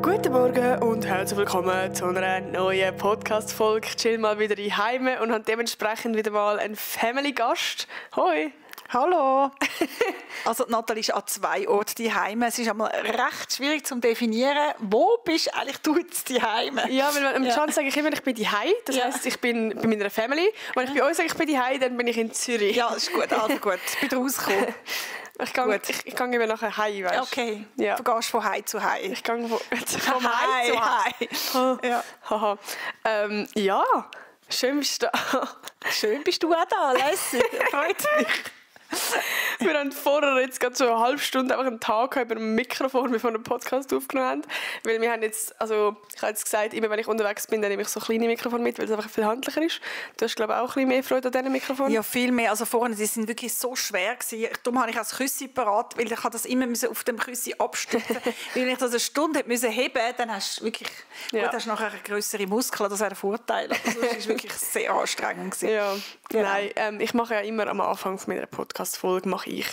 Guten Morgen und herzlich willkommen zu einer neuen Podcast-Folge. Ich chill mal wieder in Heime und habe dementsprechend wieder mal einen Family-Gast. Hoi! Hallo! Also Nathalie ist an 2 Orten daheim. Es ist einmal recht schwierig zu definieren, wo bist eigentlich du jetzt daheim? Ja, weil am Chance sage ich immer, ich bin daheim. Das heisst, ich bin bei meiner Family. Wenn ich bei euch sage, ich bin daheim, dann bin ich in Zürich. Ja, das ist gut. Also gut, ich bin rausgekommen. Ich gehe eben nachher heim, weißt du? Okay, ja. Du gehst von heim zu heim. Ich gehe von heim zu heim. Ja. Haha. Ja, schön bist du da. Schön bist du auch da, lässig. Freut mich. Wir haben vorher jetzt gerade so eine halbe Stunde einfach einen Tag über dem Mikrofon, bevor wir einen Podcast aufgenommen haben. Weil wir haben jetzt, also ich habe jetzt gesagt, immer wenn ich unterwegs bin, dann nehme ich so kleine Mikrofone mit, weil es einfach viel handlicher ist. Du hast, glaube ich, auch ein bisschen mehr Freude an diesen Mikrofonen. Ja, viel mehr. Also vorhin, die sind wirklich so schwer gewesen. Darum habe ich auch das Küssi parat, weil ich das immer auf dem Küssi abstützen musste. Weil ich das eine Stunde heben musste, dann hast du wirklich, gut, hast nachher grössere Muskeln, das wäre ein Vorteil. Also das war wirklich sehr anstrengend gewesen. Ja, genau. Nein, ich mache ja immer am Anfang von meiner Podcast-Folge mache ich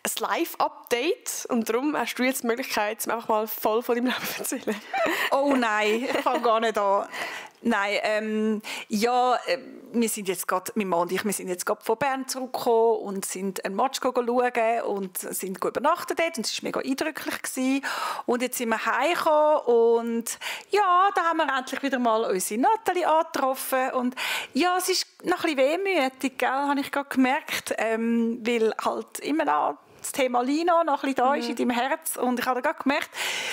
ein Live-Update und darum hast du jetzt die Möglichkeit, einfach mal voll von deinem Leben zu erzählen. Oh nein, ich fange gar nicht an. Nein, wir sind jetzt gerade, mein Mann und ich, wir sind jetzt gerade von Bern zurückgekommen und sind ein Match schauen und sind gut übernachtet dort und es war mega eindrücklich gewesen. Und jetzt sind wir heimgekommen und ja, da haben wir endlich wieder mal unsere Nathalie angetroffen und ja, es ist noch ein bisschen wehmütig, gell, habe ich gerade gemerkt, weil halt immer noch das Thema Lino noch ein bisschen da ist in deinem Herz und ich habe gerade gemerkt,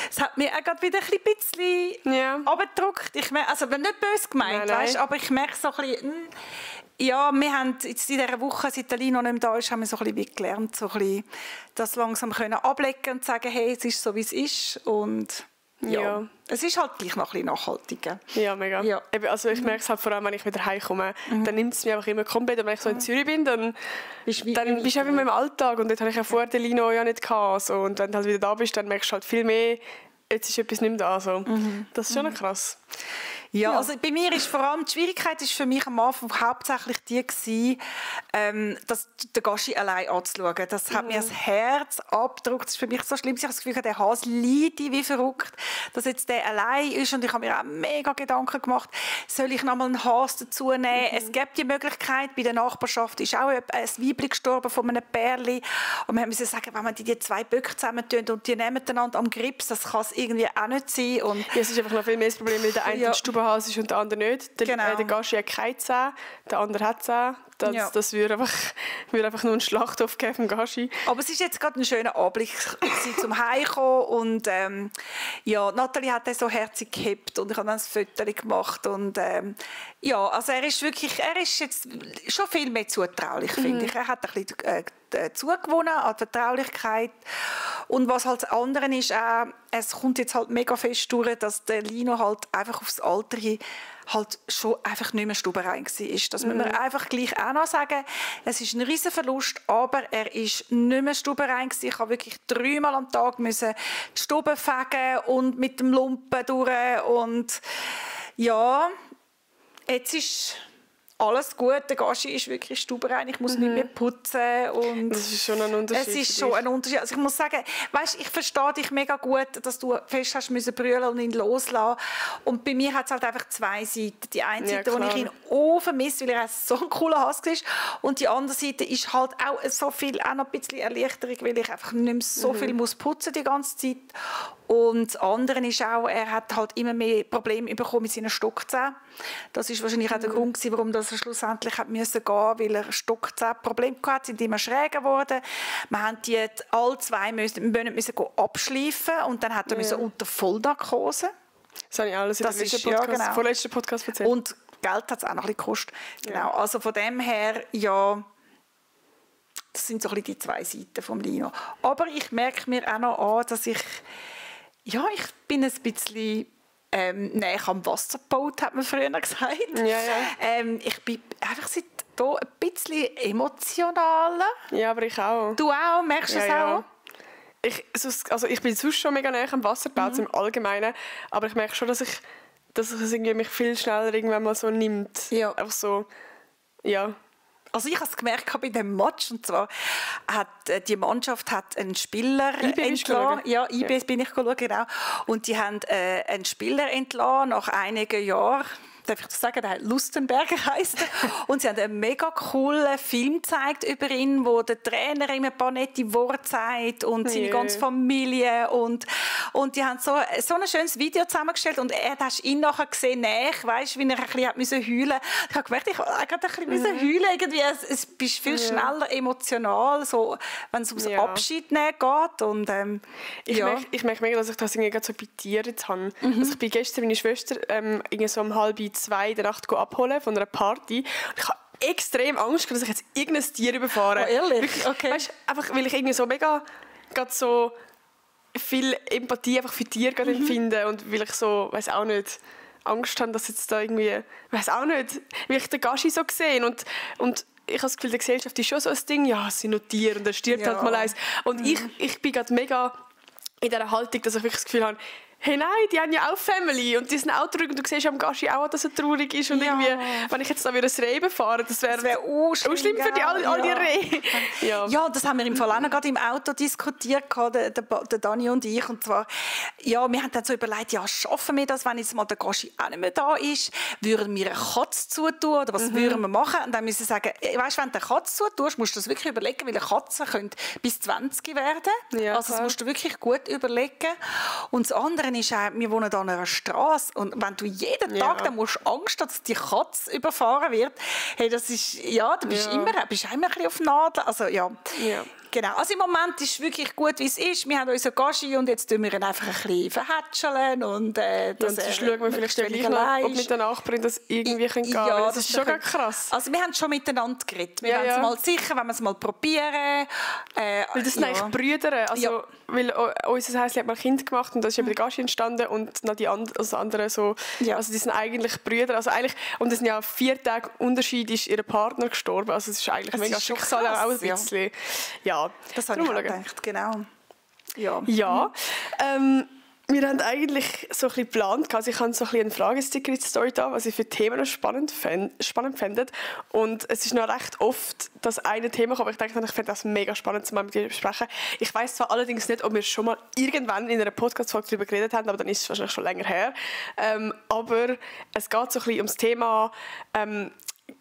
es hat mir auch gerade wieder ein bisschen runtergedrückt. Ich merke, also nicht böse gemeint, nein. Weißt, aber ich merke so ein bisschen, ja, wir haben jetzt in dieser Woche, seit der Lino nicht mehr da ist, haben wir so ein bisschen gelernt, so ein bisschen das langsam können ablecken und sagen, hey, es ist so, wie es ist und ja. Es ist halt gleich noch ein bisschen nachhaltiger. Ja, mega. Ja. Also ich merke es halt vor allem, wenn ich wieder heimkomme, dann nimmt es mich einfach immer komplett. Und wenn ich so in Zürich bin, dann bist du einfach in meinem Alltag. Und dort habe ich ja vorher den Lino ja nicht gehabt. So. Und wenn du halt wieder da bist, dann merkst du halt viel mehr, jetzt ist etwas nicht mehr da. So. Das ist schon krass. Ja, also bei mir ist vor allem die Schwierigkeit ist für mich am Anfang hauptsächlich die gewesen, das den Gaschi allein anzuschauen. Das hat mir das Herz abgedrückt. Das ist für mich so schlimm. Ich habe das Gefühl, der Hase leide wie verrückt, dass jetzt der allein ist. Und ich habe mir auch mega Gedanken gemacht, soll ich noch mal einen Hase dazu nehmen? Es gibt die Möglichkeit, bei der Nachbarschaft ist auch ein Weibchen gestorben von einem Pärchen. Und wir mussten sagen, wenn man die 2 Böcke zusammentun und die nehmen einander am Grips, das kann es irgendwie auch nicht sein. Und ja, es ist einfach noch viel mehr das Problem, weil der eine Stubenhase ist und der andere nicht. Der Gaschi hat keine Zähne, der andere hat Zähne. Das würde einfach nur einen Schlachthof geben vom Gaschi. Aber es ist jetzt gerade ein schöner Anblick zum Heimkommen und Nathalie hat so herzig gehabt und ich habe dann ein Foto gemacht und also er ist jetzt schon viel mehr zutraulich, finde ich. Er hat ein bisschen zugewonnen an die Vertraulichkeit und was halt das andere ist auch, es kommt jetzt halt mega fest durch, dass der Lino halt einfach aufs Alter hin halt schon einfach nicht mehr stubenrein war. Das müssen wir einfach gleich auch noch sagen. Es ist ein riesen Verlust, aber er ist nicht mehr stubenrein gewesen. Ich habe wirklich 3-mal am Tag müssen die Stube fegen und mit dem Lumpen durch und ja, jetzt ist alles gut, der Gaschi ist wirklich stubenrein, ich muss nicht mehr putzen. Und das ist schon ein Unterschied. Es ist schon ein Unterschied. Also ich muss sagen, weißt, ich verstehe dich mega gut, dass du fest hast müssen brüllen und ihn loslassen. Und bei mir hat es halt einfach 2 Seiten. Die eine Seite, wo ich ihn auch vermisse, weil er so ein cooler Hase ist. Und die andere Seite ist halt auch so viel, auch noch ein bisschen Erleichterung, weil ich einfach nicht mehr so viel muss putzen die ganze Zeit. Und das andere ist auch, er hat halt immer mehr Probleme bekommen mit seinen Stockzähnen. Das ist wahrscheinlich auch der Grund gewesen, warum das schlussendlich hat müssen gehen, weil er Stockzähne-Probleme hatte, sind immer schräger geworden. Wir haben die alle 2 müssen abschleifen und dann hat er unter Vollnarkose. Das habe ich alles in der vorletzten Podcast erzählt. Und Geld hat es auch noch ein bisschen gekostet. Genau. Also von dem her, ja, das sind so ein bisschen die 2 Seiten vom Lino. Aber ich merke mir auch noch an, dass ich bin ein bisschen näher am Wasser gebaut, hat man früher gesagt. Ja. Ich bin einfach seit hier ein bisschen emotionaler. Ja, aber ich auch. Du auch? Merkst du es auch? Ich bin sonst schon mega näher am Wasser gebaut, im Allgemeinen. Aber ich merke schon, dass es irgendwie mich viel schneller irgendwann mal so nimmt. Ja. Einfach so, ja. Also ich habe es gemerkt bei dem Match, und zwar hat die Mannschaft einen Spieler entlassen. Ja, IB bin ich schauen, genau. Und die haben einen Spieler entlassen nach einigen Jahren. Darf ich das sagen? Der Lustenberger heisst er. Und sie haben einen mega coolen Film gezeigt über ihn, wo der Trainer ihm ein paar nette Worte sagt und seine ganze Familie. Und die haben so ein schönes Video zusammengestellt. Und er hat ihn nachher gesehen, weißt, wie er ein bisschen heulen musste. Ich habe gemerkt, ich habe gerade ein bisschen heulen irgendwie. Es bist viel schneller emotional, so, wenn es ums Abschied nehmen geht. Und, ich merke mega, dass ich das irgendwie so bei Tieren jetzt habe. Also ich bin gestern meine Schwester irgendwie so um 1:30 in der Nacht abholen von einer Party. Und ich habe extrem Angst gehabt, dass ich jetzt irgendein Tier überfahre. Oh, ehrlich? Okay. Weißt, einfach, weil ich irgendwie so mega so viel Empathie einfach für Tiere empfinde und weil ich so, weiß auch nicht, Angst habe, dass jetzt da irgendwie, weiß auch nicht, weil ich den Gaschi so gesehen und ich habe das Gefühl, die Gesellschaft ist schon so ein Ding, ja, es sind nur Tiere und dann stirbt halt mal eins. Und ich bin gerade mega in dieser Haltung, dass ich wirklich das Gefühl habe, hey, nein, die haben ja auch Family und die sind auch traurig und du siehst am Gaschi auch, dass er traurig ist und irgendwie, wenn ich jetzt da wieder ein Reh befahren, das wäre auch schlimm für all die Rehe. Ja, das haben wir im Fall auch noch gerade im Auto diskutiert, der Dani und ich, und zwar, wir haben dann so überlegt, schaffen wir das, wenn jetzt mal der Gaschi auch nicht mehr da ist, würden wir eine Katze zutun oder was würden wir machen? Und dann müssen wir sagen, weißt, wenn du eine Katze zutust, musst du das wirklich überlegen, weil eine Katze könnte bis 20 werden. Ja, also das musst du wirklich gut überlegen. Und das andere ist auch, wir wohnen an einer Straße und wenn du jeden Tag dann musst Angst, dass die Katze überfahren wird, hey, das ist, du bist immer ein bisschen auf Nadel. Also genau. Also im Moment ist es wirklich gut, wie es ist. Wir haben unseren Gaschi und jetzt tun wir ihn einfach ein bisschen verhätscheln und das schauen wir vielleicht noch, ob mit der Nachbarin das irgendwie gehen kann. Ja, das ist schon krass. Also wir haben schon miteinander geredet. Wir wollen es mal sicher, wenn wir es mal probieren. Weil das sind eigentlich Brüder. Also, weil unser Häuschen hat mal ein Kind gemacht und das ist eben der Gaschi entstanden und noch die anderen so. Ja. Also die sind eigentlich Brüder. Also eigentlich, und es sind ja 4 Tage Unterschied, ist ihr Partner gestorben. Also es ist eigentlich das mega Schicksal auch ein bisschen. Ja, das habe ich auch gedacht, genau. Ja. Wir haben eigentlich so ein bisschen geplant, also ich habe so ein bisschen einen Fragesticker in die Story da, was ich für Themen spannend fände. Und es ist noch recht oft das eine Thema, aber ich denke, ich fände das mega spannend, zu mal mit dir zu besprechen. Ich weiss zwar allerdings nicht, ob wir schon mal irgendwann in einer Podcast-Folge darüber geredet haben, aber dann ist es wahrscheinlich schon länger her. Aber es geht so ein bisschen ums Thema,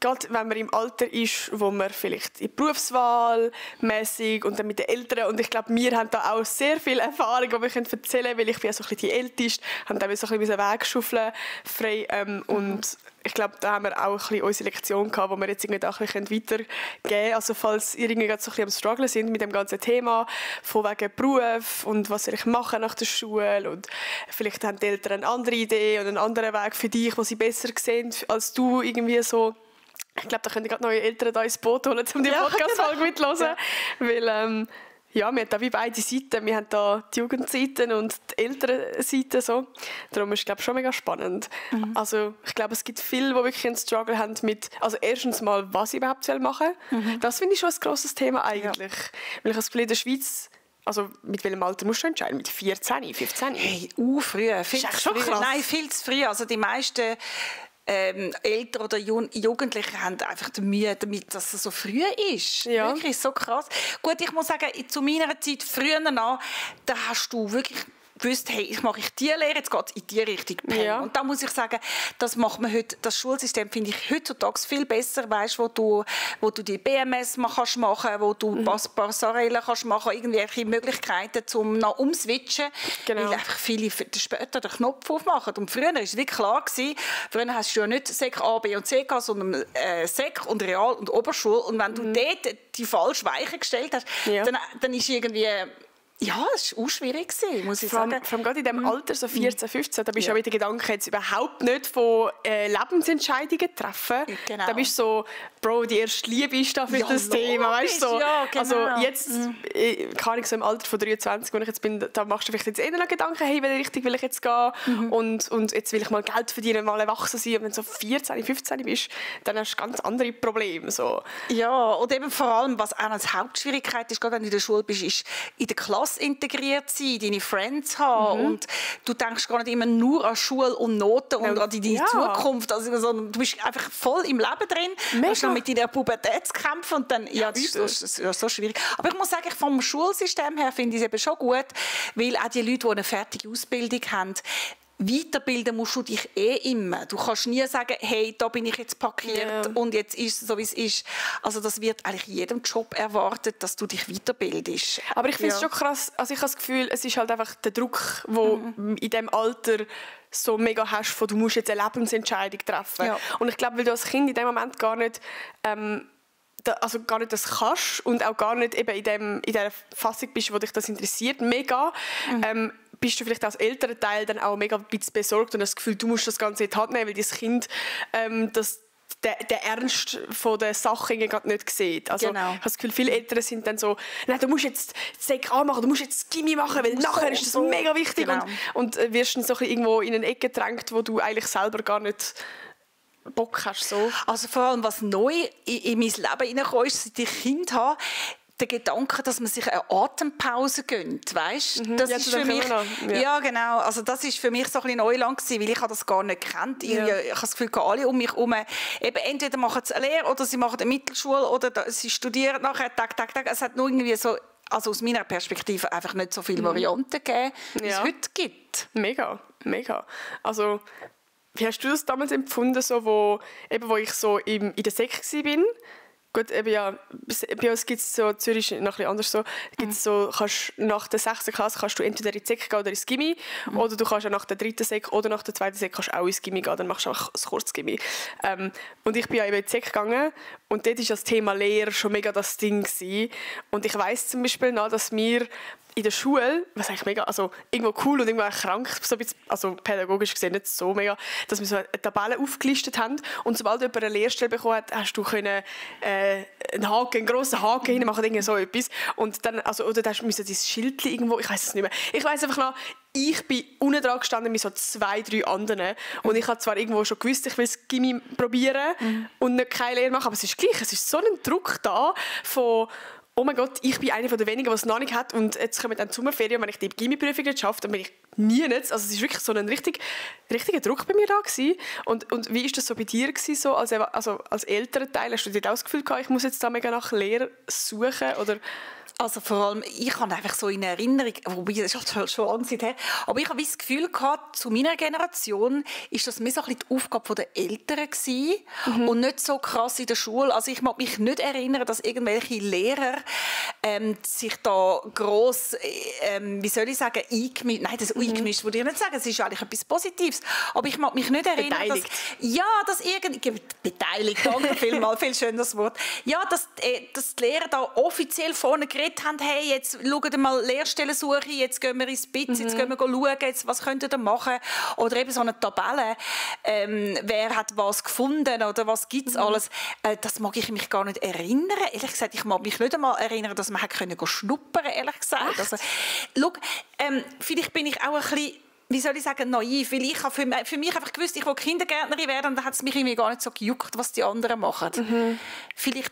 gerade wenn man im Alter ist, wo man vielleicht in Berufswahl mäßig und dann mit den Eltern, und ich glaube, wir haben da auch sehr viel Erfahrung, die wir erzählen können, weil ich bin ja so ein bisschen die Älteste, haben dann so ein bisschen Weg schaufeln frei und ich glaube, da haben wir auch ein bisschen unsere Lektion gehabt, die wir jetzt irgendwie auch ein bisschen weitergeben können. Also falls ihr irgendwie so ein bisschen am Struggeln sind mit dem ganzen Thema, von wegen Beruf und was soll ich machen nach der Schule und vielleicht haben die Eltern eine andere Idee und einen anderen Weg für dich, wo sie besser sehen als du irgendwie so. Ich glaube, da können gerade neue Eltern da ins Boot holen, um die Podcast-Folge mitzuhören. Weil, wir haben da wie beide Seiten. Wir haben da die Jugendseiten und die Elternseiten. So. Darum ist es, glaube ich, schon mega spannend. Also, ich glaube, es gibt viele, die wirklich einen Struggle haben mit, also erstens mal, was sie überhaupt machen sollen. Das finde ich schon ein grosses Thema eigentlich. Ja. Weil ich das Gefühl, in der Schweiz, also mit welchem Alter musst du entscheiden? Mit 14, 15? Hey, früh. Viel zu früh. Nein, viel zu früh. Also die meisten Eltern oder Jugendliche haben einfach die Mühe damit, dass es so früh ist. Ja. Wirklich so krass. Gut, ich muss sagen, zu meiner Zeit früher noch, da hast du wirklich gewusst, hey, ich mache die Lehre, jetzt geht es in die Richtung. Ja. Und da muss ich sagen, das macht man heute, das Schulsystem finde ich heutzutage viel besser, weißt, wo du die BMS kannst machen, wo du Passarellen kannst machen, irgendwelche Möglichkeiten zum noch umswitchen, weil einfach viele später den Knopf aufmachen. Und früher war es wirklich klar gewesen, früher hast du ja nicht Sek A, B und C gehabt, sondern Sek und Real und Oberschule. Und wenn du dort die falsche Weiche gestellt hast, dann ist irgendwie... Ja, es war auch schwierig, muss ich sagen. Vor allem gerade in diesem Alter, so 14, 15, da bist du ja mit den Gedanken jetzt überhaupt nicht von Lebensentscheidungen treffen. Genau. Da bist du so, Bro, die erste Liebe ist da für das Thema. Weißt, so. Ja, genau. Also jetzt, kann ich so im Alter von 23, wo ich jetzt bin, da machst du vielleicht jetzt eher noch Gedanken, hey, welche Richtung will ich jetzt gehen? Und jetzt will ich mal Geld verdienen, mal erwachsen sein. Und wenn du so 14, 15 bist, dann hast du ganz andere Probleme. So. Ja, und eben vor allem, was auch als Hauptschwierigkeit ist, gerade wenn du in der Schule bist, ist in der Klasse krass integriert sein, deine Friends haben und du denkst gar nicht immer nur an Schule und Noten und an deine Zukunft. Also, du bist einfach voll im Leben drin, hast noch mit deiner Pubertät zu kämpfen und dann, das ist so schwierig. Aber ich muss sagen, vom Schulsystem her finde ich es eben schon gut, weil auch die Leute, die eine fertige Ausbildung haben, weiterbilden musst du dich immer. Du kannst nie sagen, hey, da bin ich jetzt parkiert und jetzt ist es so, wie es ist. Also das wird eigentlich jedem Job erwartet, dass du dich weiterbildest. Aber ich finde es schon krass, also ich habe das Gefühl, es ist halt einfach der Druck, den in diesem Alter so mega hast, von du musst jetzt eine Lebensentscheidung treffen. Ja. Und ich glaube, weil du als Kind in dem Moment gar nicht das kannst und auch gar nicht eben in dieser Fassung bist, wo dich das interessiert, mega, bist du vielleicht als älterer Teil dann auch mega ein bisschen besorgt und das Gefühl, du musst das Ganze in die Hand nehmen, weil dein Kind der Ernst von der Sache gerade nicht sieht. Also ich habe das Gefühl, viele Eltern sind dann so, nein, du musst jetzt SEK machen, du musst jetzt das Gymi machen, weil nachher ist das mega wichtig und wirst dann so ein bisschen irgendwo in eine Ecke gedrängt, wo du eigentlich selber gar nicht Bock hast. So. Also vor allem, was neu in mein Leben hineingekommen ist, seit ich Kind habe, der Gedanke, dass man sich eine Atempause gönnt, weißt? Das ist für mich, ja genau, also das ist für mich so ein bisschen Neuland gewesen, weil ich das gar nicht gekannt. Ich habe das Gefühl, alle um mich herum, eben entweder machen sie eine Lehre oder sie machen eine Mittelschule oder sie studieren nachher, Tag. Es hat nur irgendwie so, also aus meiner Perspektive einfach nicht so viele Varianten gegeben, wie es heute gibt. Mega. Also wie hast du das damals empfunden, so, wo ich so in der Sek war? Gut, bei uns gibt es so, Zürich ist noch ein bisschen anders so, gibt's so, kannst nach der 6. Klasse kannst du entweder in die Sek gehen oder ins Gymi, oder du kannst auch nach der 3. Sek oder nach der 2. Sek kannst auch ins Gymi gehen, dann machst du auch das Kurzgymi. Und ich bin ja eben in die Sek gegangen und dort war das Thema Lehre schon mega das Ding gewesen. Und ich weiss zum Beispiel noch, dass wir in der Schule, was eigentlich mega, also irgendwo cool und irgendwo auch krank, so ein bisschen, also pädagogisch gesehen nicht so mega, dass wir so eine Tabelle aufgelistet haben und sobald jemand eine Lehrstelle bekommen hat, hast du können einen grossen Haken hinmachen, irgendwie so etwas und dann, also, oder dann musst du dein Schild irgendwo, ich weiss es nicht mehr, ich weiss einfach noch, ich bin unten dran gestanden mit so 2, 3 anderen und ich habe zwar irgendwo schon gewusst, ich will das Gymi probieren und nicht keine Lehre machen, aber es ist gleich, es ist so ein Druck da von oh mein Gott, ich bin eine der wenigen, die es noch nicht hat und jetzt kommen dann die Sommerferien und wenn ich die Gymi-Prüfung nicht schaffe, dann bin ich nie nicht. Also es ist wirklich so ein richtiger Druck bei mir da gewesen. Und wie war das so bei dir gewesen, so als älterer Teil? Hast du dir auch das Gefühl gehabt, ich muss jetzt da mega nach Lehre suchen? Oder? Also vor allem, ich habe einfach so in Erinnerung, wobei das ist schon lange Zeit her, aber ich habe das Gefühl gehabt, zu meiner Generation ist das mehr so ein bisschen die Aufgabe der Eltern gewesen und nicht so krass in der Schule. Also ich mag mich nicht erinnern, dass irgendwelche Lehrer sich da gross, wie soll ich sagen, eingemischt, nein, das eingemischt würde ich nicht sagen, es ist eigentlich etwas Positives, aber ich mag mich nicht erinnern, dass beteiligt, danke vielmals, viel schönes Wort, ja, dass die Lehrer da offiziell vorne geredet haben, hey, jetzt schaut mal Lehrstellensuche, jetzt gehen wir ins BITS, jetzt gehen wir schauen, jetzt, was könnt ihr da machen? Oder eben so eine Tabelle, wer hat was gefunden oder was gibt es alles. Das mag ich mich gar nicht erinnern. Ehrlich gesagt, ich mag mich nicht einmal erinnern, dass man schnuppern können, ehrlich gesagt. Also, schau, vielleicht bin ich auch ein bisschen, wie soll ich sagen, naiv, weil ich habe für mich einfach gewusst, ich will Kindergärtnerin werden und dann hat es mich irgendwie gar nicht so gejuckt, was die anderen machen. Vielleicht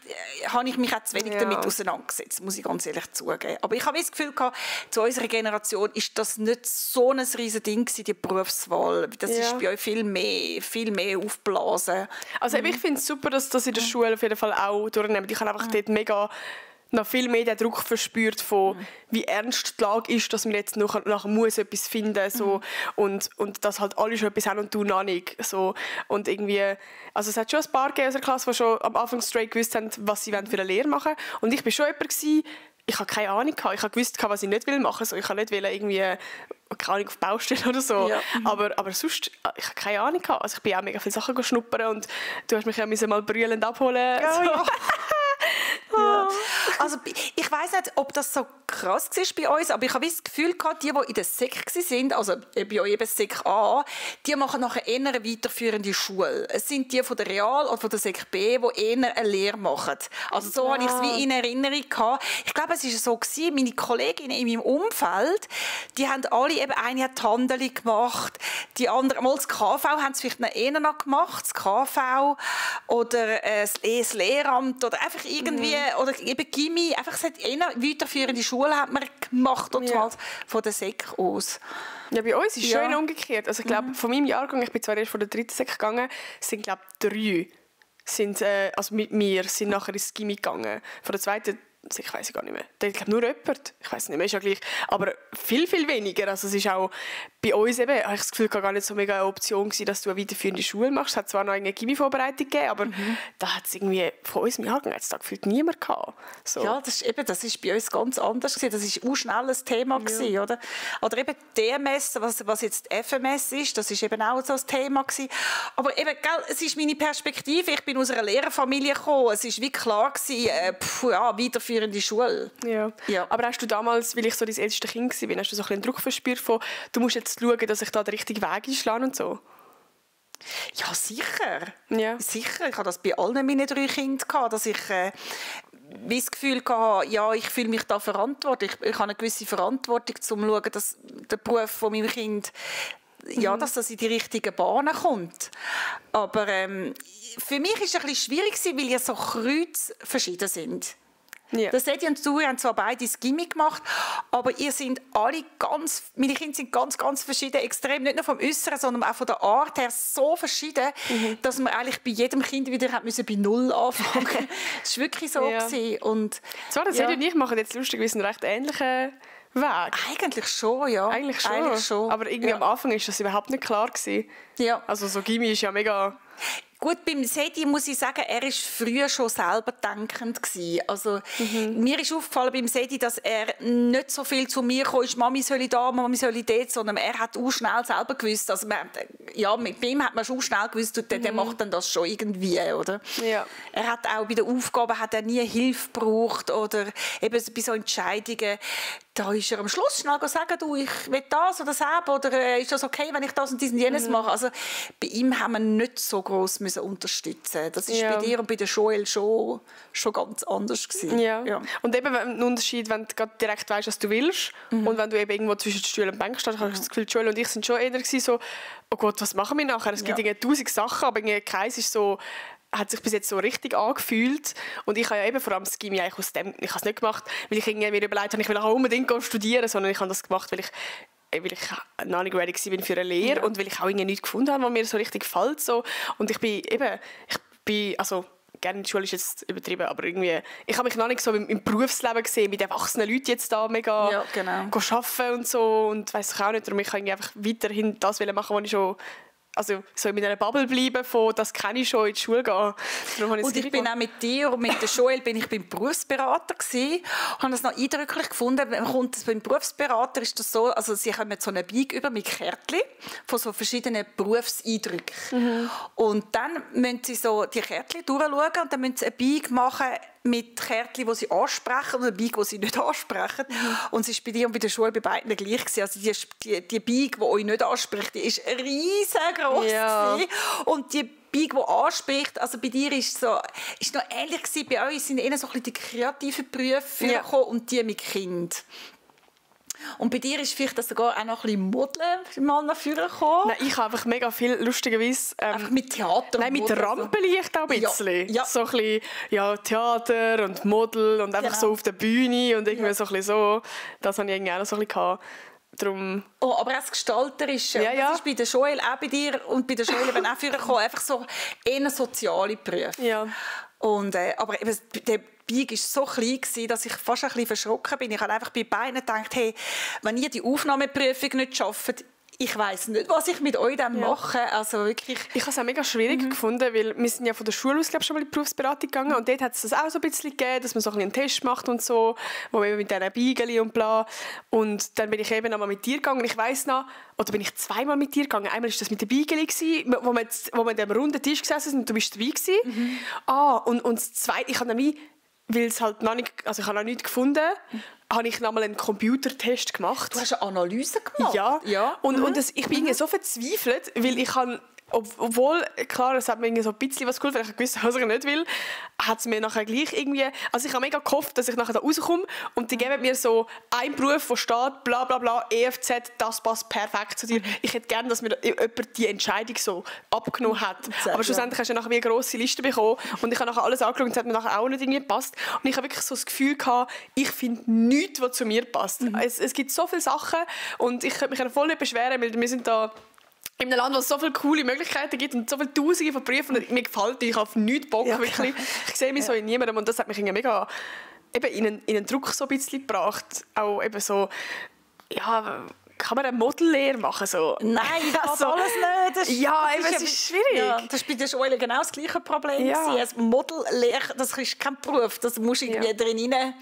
habe ich mich auch zu wenig damit auseinandergesetzt, muss ich ganz ehrlich zugeben. Aber ich habe das Gefühl gehabt, zu unserer Generation ist das nicht so ein riesen Ding gewesen, die Berufswahl. Das ist bei euch viel mehr aufblasen. Also ich finde es super, dass das in der Schule auf jeden Fall auch durchnehmen. Ich habe einfach dort mega noch viel mehr den Druck verspürt von wie ernst die Lage ist, dass man jetzt nachher muss etwas finden so und dass halt alle schon etwas haben und du noch nicht so und irgendwie, also es hat schon ein paar aus der Klasse, die schon am Anfang straight gewusst haben, was sie für eine Lehre machen wollen und ich bin schon jemand gewesen, ich habe keine Ahnung gehabt. Ich habe gewusst, was ich nicht machen will. So, ich habe nicht irgendwie keine Ahnung auf Baustelle oder so. Ja. Aber sonst, ich habe keine Ahnung gehabt. Also ich bin auch mega viele Sachen schnuppern und du hast mich ja mal brüllend abholen. Ja, so. Ja. Also ich weiss nicht, ob das so krass war bei uns, aber ich habe das Gefühl gehabt, die in der Sek waren, also bei euch eben Sek A, die machen nachher eher eine weiterführende Schule. Es sind die von der Real oder von der Sek B, die eher eine Lehre machen. Also so habe ich es wie in Erinnerung gehabt. Ich glaube, es war so gewesen, meine Kolleginnen in meinem Umfeld, die haben alle eben, eine hat Handeli gemacht, die andere, mal das KV haben sie vielleicht eher noch gemacht, das KV oder das Lehramt oder einfach irgendwie, oder eben Gymi, einfach weiterführende Schule hat man gemacht und zwar von der Sek aus. Ja, bei uns ist es schön umgekehrt. Also ich glaube, von meinem Jahrgang, ich bin zwar erst von der 3. Sek gegangen, sind glaube ich 3 also mit mir sind nachher ins Gymi gegangen. Von der 2. ich weiß gar nicht mehr. Ich glaube nur jemand. Ich weiß nicht mehr, ist ja gleich. Aber viel, viel weniger. Also es ist auch bei uns eben, habe ich das Gefühl, gar nicht so mega eine Option gewesen, dass du eine weiterführende Schule machst. Es hat zwar noch eine Gymi-Vorbereitung gegeben, aber da hat es irgendwie von uns im Jahrgang da gefühlt niemand gehabt. So. Ja, das ist bei uns ganz anders gewesen. Das war auch schnell ein Thema gewesen, oder? Oder eben DMS, was jetzt FMS ist, das ist eben auch so ein Thema gewesen. Aber eben, es ist meine Perspektive. Ich bin aus einer Lehrerfamilie gekommen. Es ist wie klar gewesen, weiterführende Schule. Ja. Aber hast du damals, weil ich so dein älteste Kind war, hast du so ein bisschen Druck verspürt von, du musst jetzt schauen, dass ich da den richtigen Weg einschlage und so? Ja, sicher. Ja. Sicher. Ich hatte das bei allen meinen 3 Kindern, dass ich wie das Gefühl hatte, ja, ich fühle mich da verantwortlich. Ich habe eine gewisse Verantwortung, um zu schauen, dass der Beruf von meinem Kind dass das in die richtigen Bahnen kommt. Aber für mich war es ein bisschen schwierig, weil ihr so kreuzverschieden sind. Ja. Das Edi und du haben zwar beide das Gimmi gemacht, aber ihr sind alle meine Kinder sind ganz, ganz verschieden, extrem, nicht nur vom Äußeren, sondern auch von der Art her so verschieden, dass man eigentlich bei jedem Kind wieder bei Null anfangen. Das war wirklich so. Gewesen. Und, zwar, das Edi und ich machen jetzt lustigerweise einen recht ähnlichen Weg. Eigentlich schon, ja. Eigentlich schon. Aber irgendwie am Anfang war das überhaupt nicht klar gewesen. Ja. Also so Gymi ist ja mega... Gut, beim Sedi muss ich sagen, er war früher schon selber denkend gewesen. Also, mir ist aufgefallen beim Sedi, dass er nicht so viel zu mir kam, Mami soll ich da, Mami soll ich dort, sondern er hat auch schnell selber gewusst. Also, mit ihm hat man schon schnell gewusst, der macht dann das schon irgendwie, oder? Ja. Er hat auch bei den Aufgaben hat er nie Hilfe gebraucht oder eben bei so Entscheidungen. Da ist er am Schluss schnell sagen, du, ich will das oder das oder ist das okay, wenn ich das und dies und jenes mache. Also bei ihm haben wir nicht so gross müssen unterstützen. Das ist bei dir und bei der Joel schon ganz anders gewesen. Ja. Und eben ein Unterschied, wenn du direkt weißt, was du willst und wenn du eben irgendwo zwischen den Stühlen und Bänken stehst, habe ich das Gefühl, Joel und ich sind schon eher so, oh Gott, was machen wir nachher? Es gibt irgendwie 1000 Sachen, aber irgendwie keins ist so, hat sich bis jetzt so richtig angefühlt. Und ich habe ja eben vor allem das Gymi eigentlich aus dem, ich habe es nicht gemacht, weil ich irgendwie mir überlegt habe, ich will auch unbedingt studieren, sondern ich habe das gemacht, weil ich noch nicht ready war für eine Lehre und weil ich auch irgendwie nichts gefunden habe, was mir so richtig gefällt. So. Und ich bin also gerne in der Schule ist jetzt übertrieben, aber irgendwie, ich habe mich noch nicht so im Berufsleben gesehen, mit erwachsenen Leuten jetzt da mega arbeiten und so und weiss ich auch nicht, darum ich kann einfach weiterhin das machen, was ich schon, also so in einer Bubble bleiben, von das kenne ich schon, in die Schule gehen. Und ich bin auch mit dir und mit der Joel bin ich beim Berufsberater gewesen, habe das noch eindrücklich gefunden. Beim Berufsberater ist das so, also sie haben so eine Beig über mit Kärtchen von so verschiedenen Berufseindrücken. Und dann müssen sie so die Kärtchen durchschauen und dann müssen sie eine Beig machen mit Kärtchen, die sie ansprechen und eine Beig, die sie nicht ansprechen. Und es ist bei dir und bei der Schule bei beiden gleich gewesen. Also die Beig, die euch nicht anspricht, die ist riesengroß. Ja. Und die Beig, die anspricht, also bei dir ist noch ähnlich gewesen. Bei euch sind eher so ein bisschen die kreativen Berufe gekommen und die mit Kind. Und bei dir ist vielleicht sogar auch noch ein bisschen Modeln mal nach vorne gekommen? Nein, ich habe einfach mega viel, lustigerweise... einfach mit Theater? Nein, mit Rampenlicht auch ein bisschen. Ja. So ein bisschen Theater und Model und einfach so auf der Bühne und irgendwie so ein bisschen so. Das hatte ich irgendwie auch noch so ein bisschen gehabt. Darum... Oh, aber auch das Gestalterische. Das ist bei der Joel auch bei dir und bei der Joel eben auch vorgekommen. Einfach so eher soziale Berufe. Ja. Und, aber eben, der Beig war so klein, dass ich fast ein bisschen verschrocken bin. Ich habe einfach bei beiden gedacht, hey, wenn ihr die Aufnahmeprüfung nicht schafft, ich weiss nicht, was ich mit euch dann mache. Also wirklich. Ich habe es auch mega schwierig gefunden, weil wir sind ja von der Schule aus schon mal in die Berufsberatung gegangen und dort hat es das auch so ein bisschen gegeben, dass man so einen Test macht und so, wo man eben mit diesen Beigeli und bla. Und dann bin ich eben einmal mit dir gegangen. Ich weiss noch, oder bin ich zweimal mit dir gegangen. Einmal war das mit den Beigeli, wo wir an dem runden Tisch gesessen sind und du bist dabei gewesen. Und das Zweite, ich habe nämlich, weil es halt noch nicht, also ich habe noch nichts gefunden, habe ich nochmal einen Computertest gemacht. Du hast eine Analyse gemacht? Ja. Und ich bin irgendwie so verzweifelt, weil ich habe obwohl, klar, es hat mir irgendwie so ein bisschen was geholfen, weil ich gewusst, was ich nicht will, hat es mir nachher gleich irgendwie, also ich habe mega gehofft, dass ich nachher da rauskomme und die geben mir so einen Beruf, wo steht, bla bla bla, EFZ, das passt perfekt zu dir. Ich hätte gerne, dass mir jemand die Entscheidung so abgenommen hat. Aber schlussendlich hast du nachher wie eine grosse Liste bekommen und ich habe nachher alles angeschaut und es hat mir nachher auch nicht irgendwie gepasst. Und ich habe wirklich so das Gefühl gehabt, ich finde nichts, was zu mir passt. Es gibt so viele Sachen und ich könnte mich voll nicht beschweren, weil wir sind da in einem Land, wo es so viele coole Möglichkeiten gibt und so viele Tausende von Berufen und mir gefällt, ich habe auf nichts Bock, wirklich. Ich sehe mich so in niemandem und das hat mich mega eben in einen Druck so ein bisschen gebracht. Auch eben so, ja, kann man eine Modellehre machen? So? Nein, das alles nicht. Das es ist schwierig. Ja, das ist bei der Schule genau das gleiche Problem. Ja. Als Modellehre, das ist kein Beruf, das musst du irgendwie drin rein.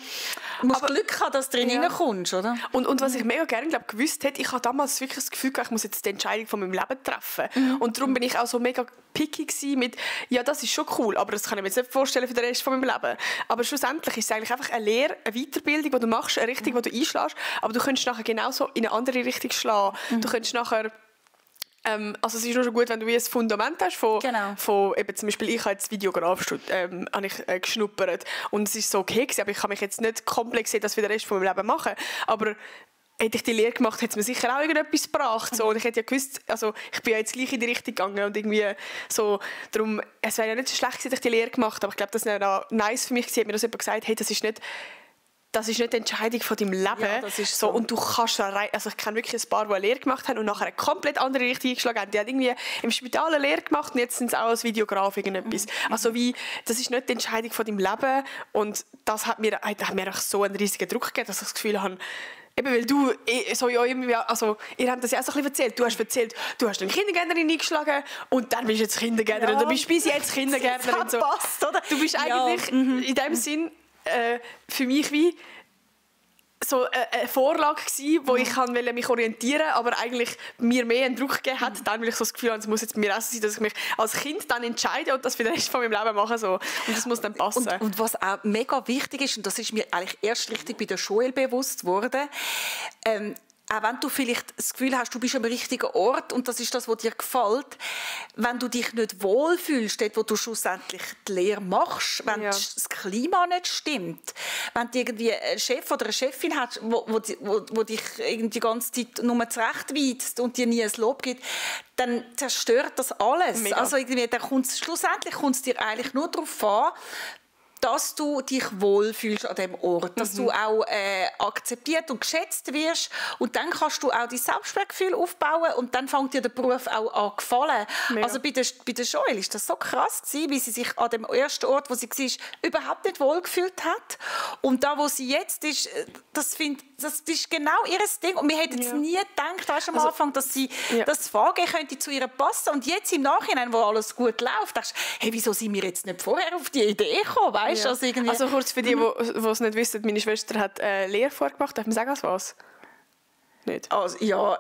Du musst Glück haben, dass du drin reinkommst, oder? Und was ich mega gerne gewusst hätte, ich habe damals wirklich das Gefühl gehabt, ich muss jetzt die Entscheidung von meinem Leben treffen. Und darum bin ich auch so mega picky gewesen mit, ja, das ist schon cool, aber das kann ich mir jetzt nicht vorstellen für den Rest von meinem Leben. Aber schlussendlich ist es eigentlich einfach eine Lehre, eine Weiterbildung, die du machst, eine Richtung, die du einschlägst, aber du könntest nachher genauso in eine andere Richtung schlagen. Du könntest nachher also es ist nur schon gut, wenn du ein Fundament hast von eben zum Beispiel, ich habe jetzt Videograf habe ich geschnuppert und es ist so okay gewesen, aber ich kann mich jetzt nicht komplex sehen, das für den Rest von meinem Leben machen, aber hätte ich die Lehre gemacht, hätte es mir sicher auch irgendetwas gebracht. So. Und ich hätte ja gewusst, also ich bin ja jetzt gleich in die Richtung gegangen und irgendwie so, darum, es wäre ja nicht so schlecht gewesen, dass ich die Lehre gemacht habe, aber ich glaube, das wäre nice für mich gewesen, hat mir das jemand gesagt, hey, das ist nicht die Entscheidung von deinem Leben. Ja, das ist so. Und du kannst also ich kenne wirklich ein paar, die eine Lehre gemacht haben und nachher eine komplett andere Richtung eingeschlagen haben. Die haben irgendwie im Spital eine Lehre gemacht und jetzt sind sie auch als Videograf irgendetwas. Also das ist nicht die Entscheidung von deinem Leben und das hat mir auch so einen riesigen Druck gegeben, dass ich das Gefühl habe, eben weil du, so ja irgendwie, also ihr habt das ja auch so ein bisschen erzählt, du hast erzählt, du hast eine Kindergärtnerin eingeschlagen und dann bist du jetzt Kindergärtnerin, du bist bis jetzt Kindergärtnerin. Das passt, oder? Du bist eigentlich in dem Sinn für mich wie so eine Vorlage gewesen, wo ich mich orientieren wollte, aber eigentlich mir mehr einen Druck gegeben hat, dann will ich so das Gefühl haben, es muss jetzt mir auch sein, dass ich mich als Kind dann entscheide und das für den Rest von meinem Leben mache. So. Und das muss dann passen. Und was auch mega wichtig ist, und das ist mir eigentlich erst richtig bei der Schule bewusst geworden, auch wenn du vielleicht das Gefühl hast, du bist am richtigen Ort und das ist das, was dir gefällt, wenn du dich nicht wohlfühlst, dort, wo du schlussendlich die Lehre machst, wenn das Klima nicht stimmt, wenn du irgendwie einen Chef oder eine Chefin hast, wo dich irgendwie die ganze Zeit nur zurechtweist und dir nie ein Lob gibt, dann zerstört das alles. Mega. Also irgendwie, schlussendlich kommt es dir eigentlich nur darauf an, dass du dich wohlfühlst an diesem Ort, dass du auch akzeptiert und geschätzt wirst und dann kannst du auch dein Selbstwertgefühl aufbauen und dann fängt dir der Beruf auch an zu gefallen. Mega. Also bei der Joelle war das so krass gewesen, wie sie sich an dem ersten Ort, wo sie war, überhaupt nicht wohlgefühlt hat und da, wo sie jetzt ist, das ist genau ihr Ding und wir hätten es nie gedacht, weißt, am Anfang, dass sie das Vorgehen könnte zu ihr passen und jetzt im Nachhinein, wo alles gut läuft, denkst du, hey, wieso sind wir jetzt nicht vorher auf die Idee gekommen, weißt? Ja. Also kurz für die, die es nicht wissen, meine Schwester hat Lehre vorgemacht. Darf man sagen, was? Nicht? Also, ja,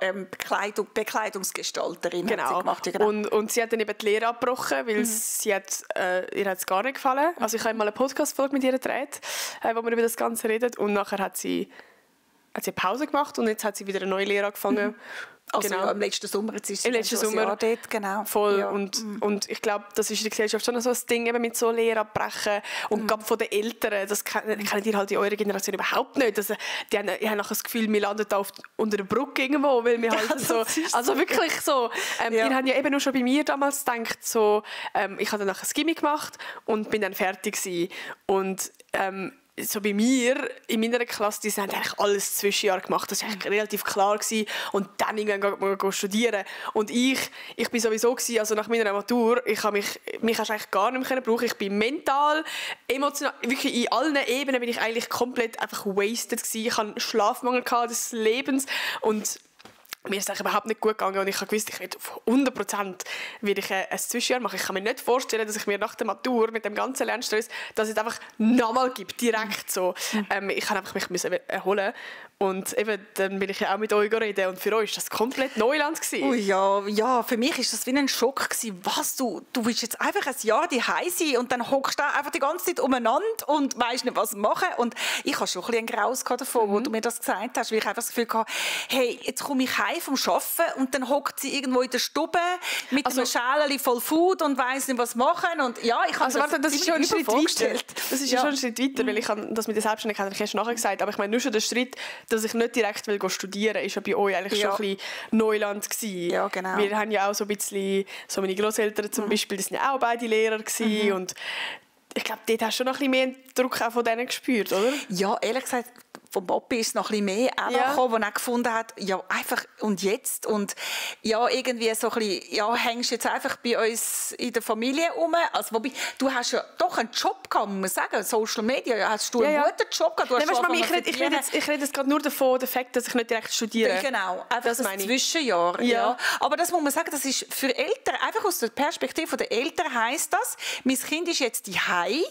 Bekleidungsgestalterin genau. Hat sie gemacht. Ja, genau. Und sie hat dann eben die Lehre abgebrochen, weil ihr hat es gar nicht gefallen. Also ich habe mal eine Podcast-Folge mit ihr gedreht, wo wir über das Ganze reden. Und nachher hat sie eine Pause gemacht und jetzt hat sie wieder eine neue Lehre angefangen. Also ja, im letzten Sommer, jetzt ist sie im letzten Sommer dort, genau. Voll. Ja. Und ich glaube, das ist in der Gesellschaft schon so ein Ding eben mit so Lehre abbrechen und gerade von den Eltern, das kennen die halt in eurer Generation überhaupt nicht. Also, die haben nachher das Gefühl, wir landen da unter der Brücke irgendwo, weil wir halt so, also wirklich so. Ihr habt ja eben nur schon bei mir damals gedacht, so, ich habe dann nachher das Gimmi gemacht und bin dann fertig gewesen. Und so bei mir, in meiner Klasse, die haben eigentlich alles Zwischenjahr gemacht. Das war eigentlich relativ klar gewesen. Und dann irgendwann studieren. Und ich bin sowieso gewesen, also nach meiner Matur, mich hast du eigentlich gar nicht mehr brauchen. Ich bin mental, emotional, wirklich in allen Ebenen bin ich eigentlich komplett einfach wasted gewesen. Ich hatte Schlafmangel des Lebens und mir ist es überhaupt nicht gut gegangen und ich habe gewusst, ich werde auf 100% ein Zwischenjahr machen. Ich kann mir nicht vorstellen, dass ich mir nach der Matur mit dem ganzen Lernstress, dass es einfach nochmal gibt, direkt so. Ich habe einfach mich erholen und eben, dann bin ich ja auch mit euch reden und für euch war das komplett Neuland gewesen. Oh ja, für mich war das wie ein Schock gewesen. Was, du willst jetzt einfach ein Jahr daheim sein und dann hockst du einfach die ganze Zeit umeinander und weisst nicht, was machen. Und ich hatte schon ein bisschen ein Graus davon, wo du mir das gesagt hast, weil ich einfach das Gefühl hatte, hey, jetzt komme ich heim daheim vom Arbeiten und dann hockt sie irgendwo in der Stube mit einem Schälchen voll Food und weiss nicht, was machen. Und ja, ich habe das ist schon ein Schritt weiter. Das ist schon ein Schritt weiter, weil ich das mit der Selbstständigkeit habe ich erst nachher gesagt, aber ich meine, nur schon der Schritt, dass ich nicht direkt studieren will, ist ja bei euch eigentlich schon ein bisschen Neuland gewesen. Ja, genau. Wir haben ja auch so ein bisschen, so meine Grosseltern zum Beispiel, die sind ja auch beide Lehrer gewesen und ich glaube, dort hast du schon noch ein bisschen mehr Druck auch von denen gespürt, oder? Ja, ehrlich gesagt, von Bobby ist noch ein bisschen mehr gekommen, wo er gefunden hat, ja, einfach und jetzt und ja, irgendwie so ein bisschen, ja, hängst jetzt einfach bei uns in der Familie rum. Also, wobei, du hast ja doch einen Job gehabt, muss man sagen, Social Media, ja, hast du einen guten Job gehabt? Du hast Mami, ich rede jetzt gerade nur davon, der Fakt, dass ich nicht direkt studiere. Genau, einfach das Zwischenjahr. Ja. Aber das muss man sagen, das ist für Eltern, einfach aus der Perspektive der Eltern heisst das, mein Kind ist jetzt daheim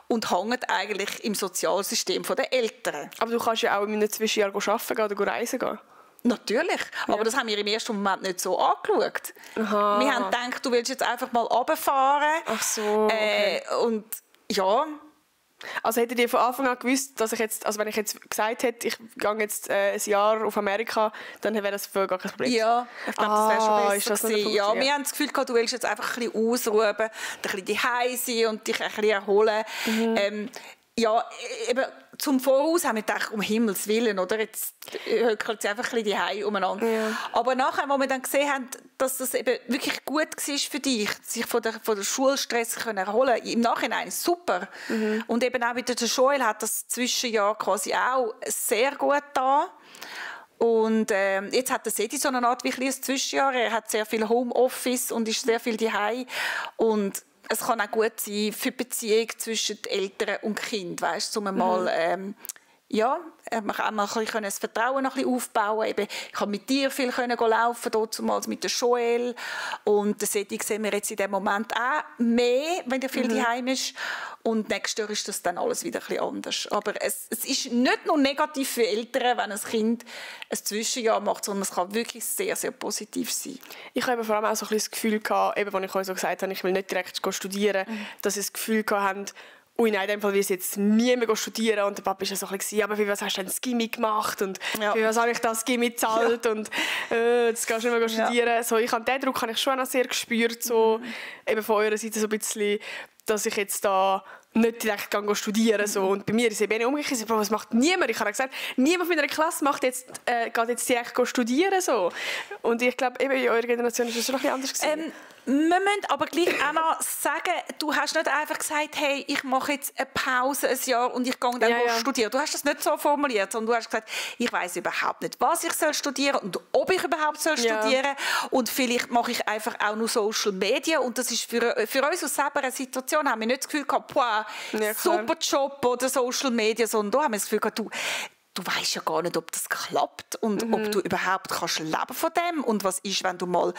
und hängt eigentlich im Sozialsystem der Eltern. Aber du kannst ja auch in einem Zwischenjahr arbeiten gehen oder reisen gehen. Natürlich, aber das haben wir im ersten Moment nicht so angeschaut. Aha. Wir haben gedacht, du willst jetzt einfach mal runterfahren. Ach so, okay. Und ja. Also hättet ihr von Anfang an gewusst, dass ich jetzt, also wenn ich jetzt gesagt hätte, ich gehe jetzt ein Jahr auf Amerika, dann wäre das voll gar kein Problem. Ja, ich glaube, das wäre schon besser ist das gewesen. Ja, wir haben das Gefühl gehabt, du willst jetzt einfach ein bisschen ausruhen, ein bisschen daheim sein und dich ein bisschen erholen. Ja, eben zum Voraus haben wir gedacht, um Himmels Willen, oder? Jetzt höckelt sie einfach ein bisschen daheim umeinander. Ja. Aber nachher, als wir dann gesehen haben, dass das eben wirklich gut war für dich, sich von der Schulstress erholen im Nachhinein super. Und eben auch mit der Joel hat das Zwischenjahr quasi auch sehr gut getan. Und jetzt hat der Sedi so eine Art wie ein Zwischenjahr. Er hat sehr viel Homeoffice und ist sehr viel daheim. Und es kann auch gut sein für die Beziehung zwischen Eltern und Kind, weißt du, mal man kann mal das Vertrauen noch ein bisschen aufbauen. Eben, ich kann mit dir viel laufen, damals mit der Joel. Und das sehen wir jetzt in dem Moment auch mehr, wenn er viel daheim ist. Und nächstes Jahr ist das dann alles wieder ein bisschen anders. Aber es ist nicht nur negativ für Eltern, wenn ein Kind ein Zwischenjahr macht, sondern es kann wirklich sehr, sehr positiv sein. Ich habe vor allem auch so ein bisschen das Gefühl gehabt, eben, als ich euch so gesagt habe, ich will nicht direkt studieren, dass sie das Gefühl haben, ui, nein, in dem Fall will ich jetzt nie mehr studieren. Und der Papa war so ein bisschen, aber für was hast du denn das Gimmi gemacht? Und für was habe ich das Gimmi gezahlt? Und jetzt gehst du nicht mehr studieren. So, den Druck habe ich schon auch sehr gespürt, so, eben von eurer Seite so ein bisschen, dass ich jetzt da nicht direkt studieren so. Und bei mir ist es eben umgekehrt. Was macht niemand? Ich habe gesagt, niemand von meiner Klasse geht jetzt direkt studieren. So. Und ich glaube, eben in eurer Generation ist das schon ein bisschen anders gewesen. Wir müssen aber gleich auch noch sagen, du hast nicht einfach gesagt, hey, ich mache jetzt eine Pause ein Jahr und ich gehe dann studieren. Du hast das nicht so formuliert, sondern du hast gesagt, ich weiss überhaupt nicht, was ich studieren soll und ob ich überhaupt studieren soll. Und vielleicht mache ich einfach auch nur Social Media. Und das ist für uns aus selber eine Situation, haben wir nicht das Gefühl gehabt, super Job oder Social Media, sondern da haben wir das Gefühl gehabt, du weißt ja gar nicht, ob das klappt und ob du überhaupt kannst leben von dem. Und was ist, wenn du mal,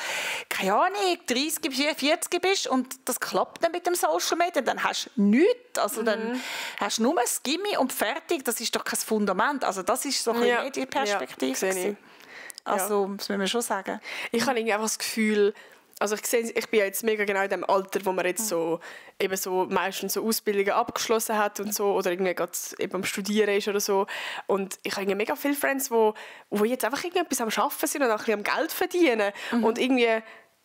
keine Ahnung, 30, 40 bist und das klappt nicht mit dem Social Media, dann hast du nichts. Also dann hast du nur das Gimmi und fertig. Das ist doch kein Fundament. Also das ist so eine Medienperspektive. Also das müssen wir schon sagen. Ich habe einfach das Gefühl, also ich bin ja jetzt mega genau in dem Alter, wo man jetzt so, eben so meistens so Ausbildungen abgeschlossen hat und so, oder irgendwie gerade eben am Studieren ist oder so. Und ich habe mega viele Friends, wo jetzt einfach irgendetwas am Arbeiten sind und auch ein bisschen am Geld verdienen. Und irgendwie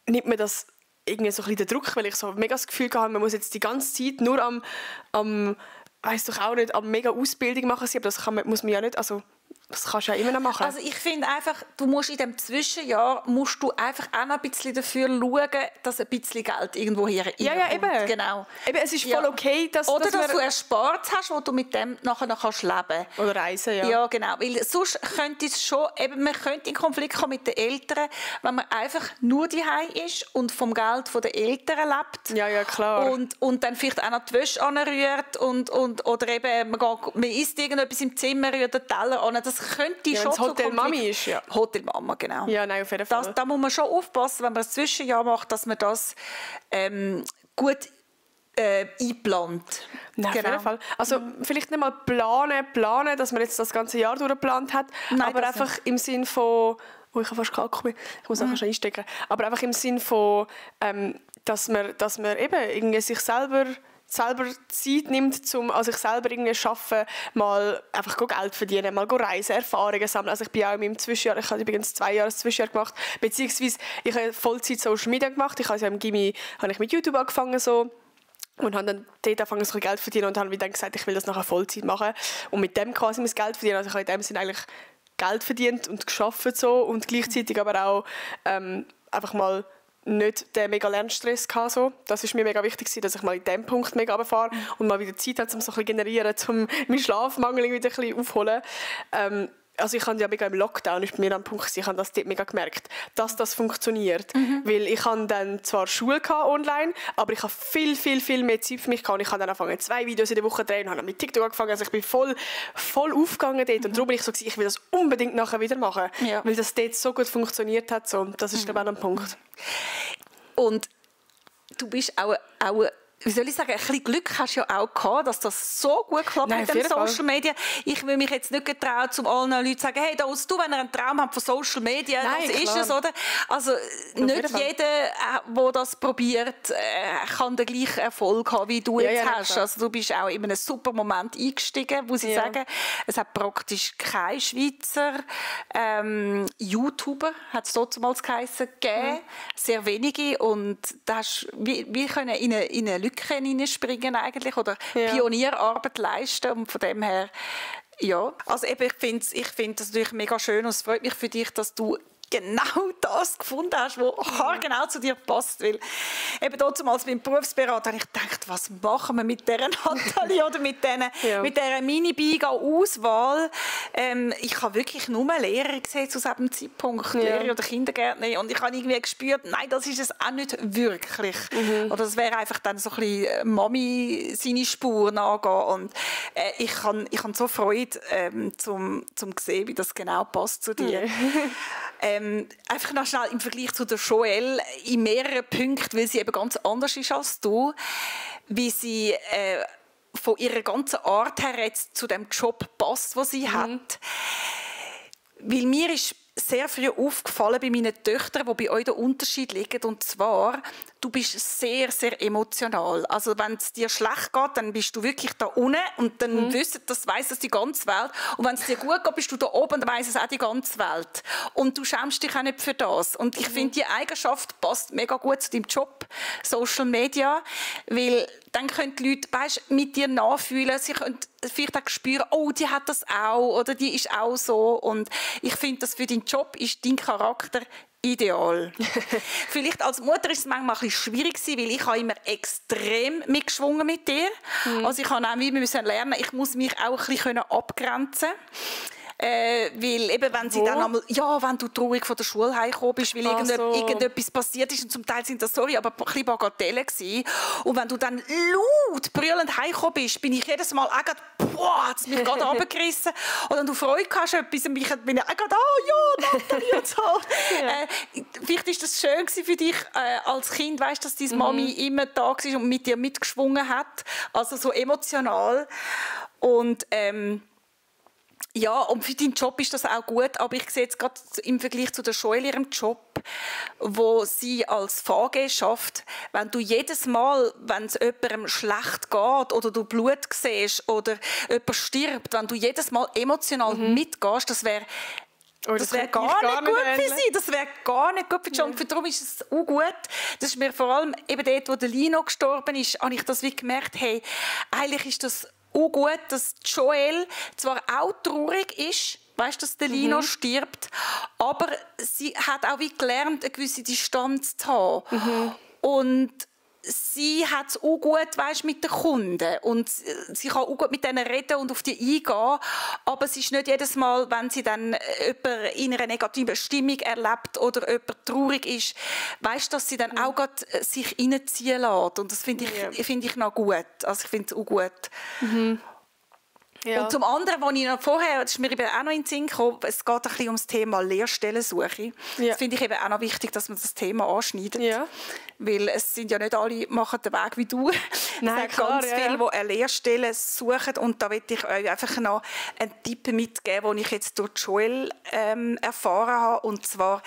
nimmt mir das irgendwie so ein bisschen den Druck, weil ich so mega das Gefühl habe, man muss jetzt die ganze Zeit nur am weiss doch auch nicht, am mega Ausbildung machen sie, aber das muss man ja nicht, also das kannst du ja immer noch machen. Also ich finde einfach, du musst in diesem Zwischenjahr musst du einfach auch noch ein bisschen dafür schauen, dass ein bisschen Geld irgendwo hier reinkommt. Ja, eben. Genau. Eben, es ist voll okay, dass du erspart hast, wo du mit dem nachher noch leben kannst. Oder reisen, ja. Ja, genau. Weil sonst könnte es schon, eben, man könnte in Konflikt kommen mit den Eltern, wenn man einfach nur daheim ist und vom Geld der Eltern lebt. Ja, ja, klar. Und dann vielleicht auch noch die Wäsche anrührt oder eben man isst irgendetwas im Zimmer, rührt den Teller an. Das könnte schon so Hotel Mami ist, ja. Hotel Mama, genau. Ja, nein, auf jeden Fall. Da muss man schon aufpassen, wenn man ein Zwischenjahr macht, dass man das gut einplant. Nein, auf jeden Fall. Also vielleicht nicht mal planen, dass man jetzt das ganze Jahr durchgeplant hat, aber einfach nicht. Im Sinn von, ich habe fast kalkuliert, ich muss einfach schon einstecken, aber einfach im Sinn von, dass man eben irgendwie sich selber selber Zeit nimmt, um an sich selber irgendwie zu arbeiten, mal einfach Geld verdienen, mal reisen, Erfahrungen sammeln. Also ich bin auch in meinem Zwischenjahr, ich habe übrigens 2 Jahre Zwischenjahr gemacht, beziehungsweise ich habe Vollzeit Social Media gemacht. Ich habe ja im Gymi mit YouTube angefangen so. Und habe dann dort angefangen, so Geld zu verdienen und habe dann gesagt, ich will das nachher Vollzeit machen und mit dem quasi mein Geld verdienen. Also ich habe in dem Sinne eigentlich Geld verdient und gearbeitet so und gleichzeitig aber auch einfach mal nicht den mega Lernstress gehabt, so. Das ist mir mega wichtig, dass ich mal in diesem Punkt mega runterfahre und mal wieder Zeit habe, um so ein bisschen generieren, um meinen Schlafmangel wieder ein bisschen aufholen. Also ich habe ja mega im Lockdown, ist bei mir am Punkt, ich habe das dort mega gemerkt, dass das funktioniert. Weil ich habe dann zwar Schule online, aber ich habe viel mehr Zeit für mich gehabt. Und ich habe dann angefangen 2 Videos in der Woche zu drehen und habe dann mit TikTok angefangen. Also ich bin voll aufgegangen dort. Und darum bin ich so, ich will das unbedingt nachher wieder machen. Ja. Weil das dort so gut funktioniert hat. So. Das ist glaube ich auch ein Punkt. Und du bist auch wie soll ich sagen, ein bisschen Glück hast du ja auch gehabt, dass das so gut klappt mit den Social Media. Ich will mich jetzt nicht getrauen, um allen Leuten zu sagen, hey, da du, wenn ihr einen Traum habt von Social Media, das ist es, oder? Also nicht jeder, der das probiert, kann den gleichen Erfolg haben, wie du jetzt hast. Klar. Also du bist auch in einem super Moment eingestiegen, muss ich sagen. Es hat praktisch kein Schweizer YouTuber, hat es damals geheissen, gegeben. Sehr wenige. Und da hast wir können in eine Lücke hineinspringen eigentlich oder Pionierarbeit leisten und von dem her also eben, ich finde das natürlich mega schön und es freut mich für dich, dass du genau das gefunden hast, was genau zu dir passt. Weil eben damals beim Berufsberater habe ich gedacht, was machen wir mit dieser Nathalie oder mit dieser Mini-Biga-Auswahl? Ich habe wirklich nur Lehrer gesehen zu diesem Zeitpunkt, Lehrer oder Kindergärtner, und ich habe irgendwie gespürt, nein, das ist es auch nicht wirklich. Oder das wäre einfach dann so ein bisschen Mami seine Spur nachgehen. Und ich habe so Freude, zum sehen, wie das genau passt zu dir. Einfach noch schnell im Vergleich zu der Joelle in mehreren Punkten, weil sie eben ganz anders ist als du, wie sie von ihrer ganzen Art her jetzt zu dem Job passt, den sie hat. Weil mir ist sehr früh aufgefallen bei meinen Töchtern, wo bei euch der Unterschied liegt, und zwar, du bist sehr, sehr emotional. Also wenn es dir schlecht geht, dann bist du wirklich da unten und dann weiss es die ganze Welt. Und wenn es dir gut geht, bist du da oben und dann weiss es auch die ganze Welt. Und du schämst dich auch nicht für das. Und ich finde, die Eigenschaft passt mega gut zu deinem Job, Social Media, weil dann können die Leute, mit dir nachfühlen, sie können vielleicht auch spüren, oh, die hat das auch oder die ist auch so. Und ich finde, dass für deinen Job ist dein Charakter ideal. Vielleicht als Mutter ist es manchmal ein bisschen schwierig gewesen, weil ich habe immer extrem mitgeschwungen mit dir. Also ich habe auch lernen, ich muss mich auch ein bisschen abgrenzen können. Weil eben, wenn sie dann einmal, wenn du traurig von der Schule heimgekommen bist, weil irgendetwas passiert ist, und zum Teil sind das, aber ein bisschen Bagatellen gewesen. Und wenn du dann laut brüllend heimgekommen bist, bin ich jedes Mal auch gerade, hat es mich gerade runtergerissen. Und wenn du Freude hast, etwas, bin ich auch gerade, Nathalie und so. Vielleicht war das schön für dich als Kind, weißt, dass deine Mami immer da war und mit dir mitgeschwungen hat. Also so emotional. Und und für deinen Job ist das auch gut, aber ich sehe jetzt gerade im Vergleich zu der Joelle, ihrem Job, wo sie als VG schafft, wenn du jedes Mal, wenn es jemandem schlecht geht oder du Blut siehst oder jemand stirbt, wenn du jedes Mal emotional mitgehst, das wäre gar nicht gut für sie. Das wäre gar nicht gut für sie. Und darum ist es auch gut. Das ist mir vor allem eben dort, wo der Lino gestorben ist, habe ich das wie gemerkt, hey, eigentlich ist das auch gut, dass Joelle zwar auch traurig ist, weißt, dass der Lino stirbt, aber sie hat auch wie gelernt, eine gewisse Distanz zu haben. Und sie hat es auch gut, weißt, mit den Kunden. Und sie kann auch gut mit denen reden und auf die eingehen. Aber es ist nicht jedes Mal, wenn sie dann jemanden in einer negativen Stimmung erlebt oder jemand traurig ist, weißt, dass sie dann auch sich reinziehen lässt. Und das finde ich noch gut. Also ich finde es auch gut. Ja. Und zum anderen, was ich noch vorher, das ist mir eben auch noch in den Sinn gekommen, es geht ein bisschen um das Thema Lehrstellensuche. Ja. Das finde ich eben auch noch wichtig, dass man das Thema anschneidet. Ja. Weil es sind ja nicht alle machen den Weg wie du. Nein, es gibt ganz viele, die eine Lehrstelle suchen. Und da möchte ich euch einfach noch einen Tipp mitgeben, den ich jetzt durch Joelle erfahren habe. Und zwar,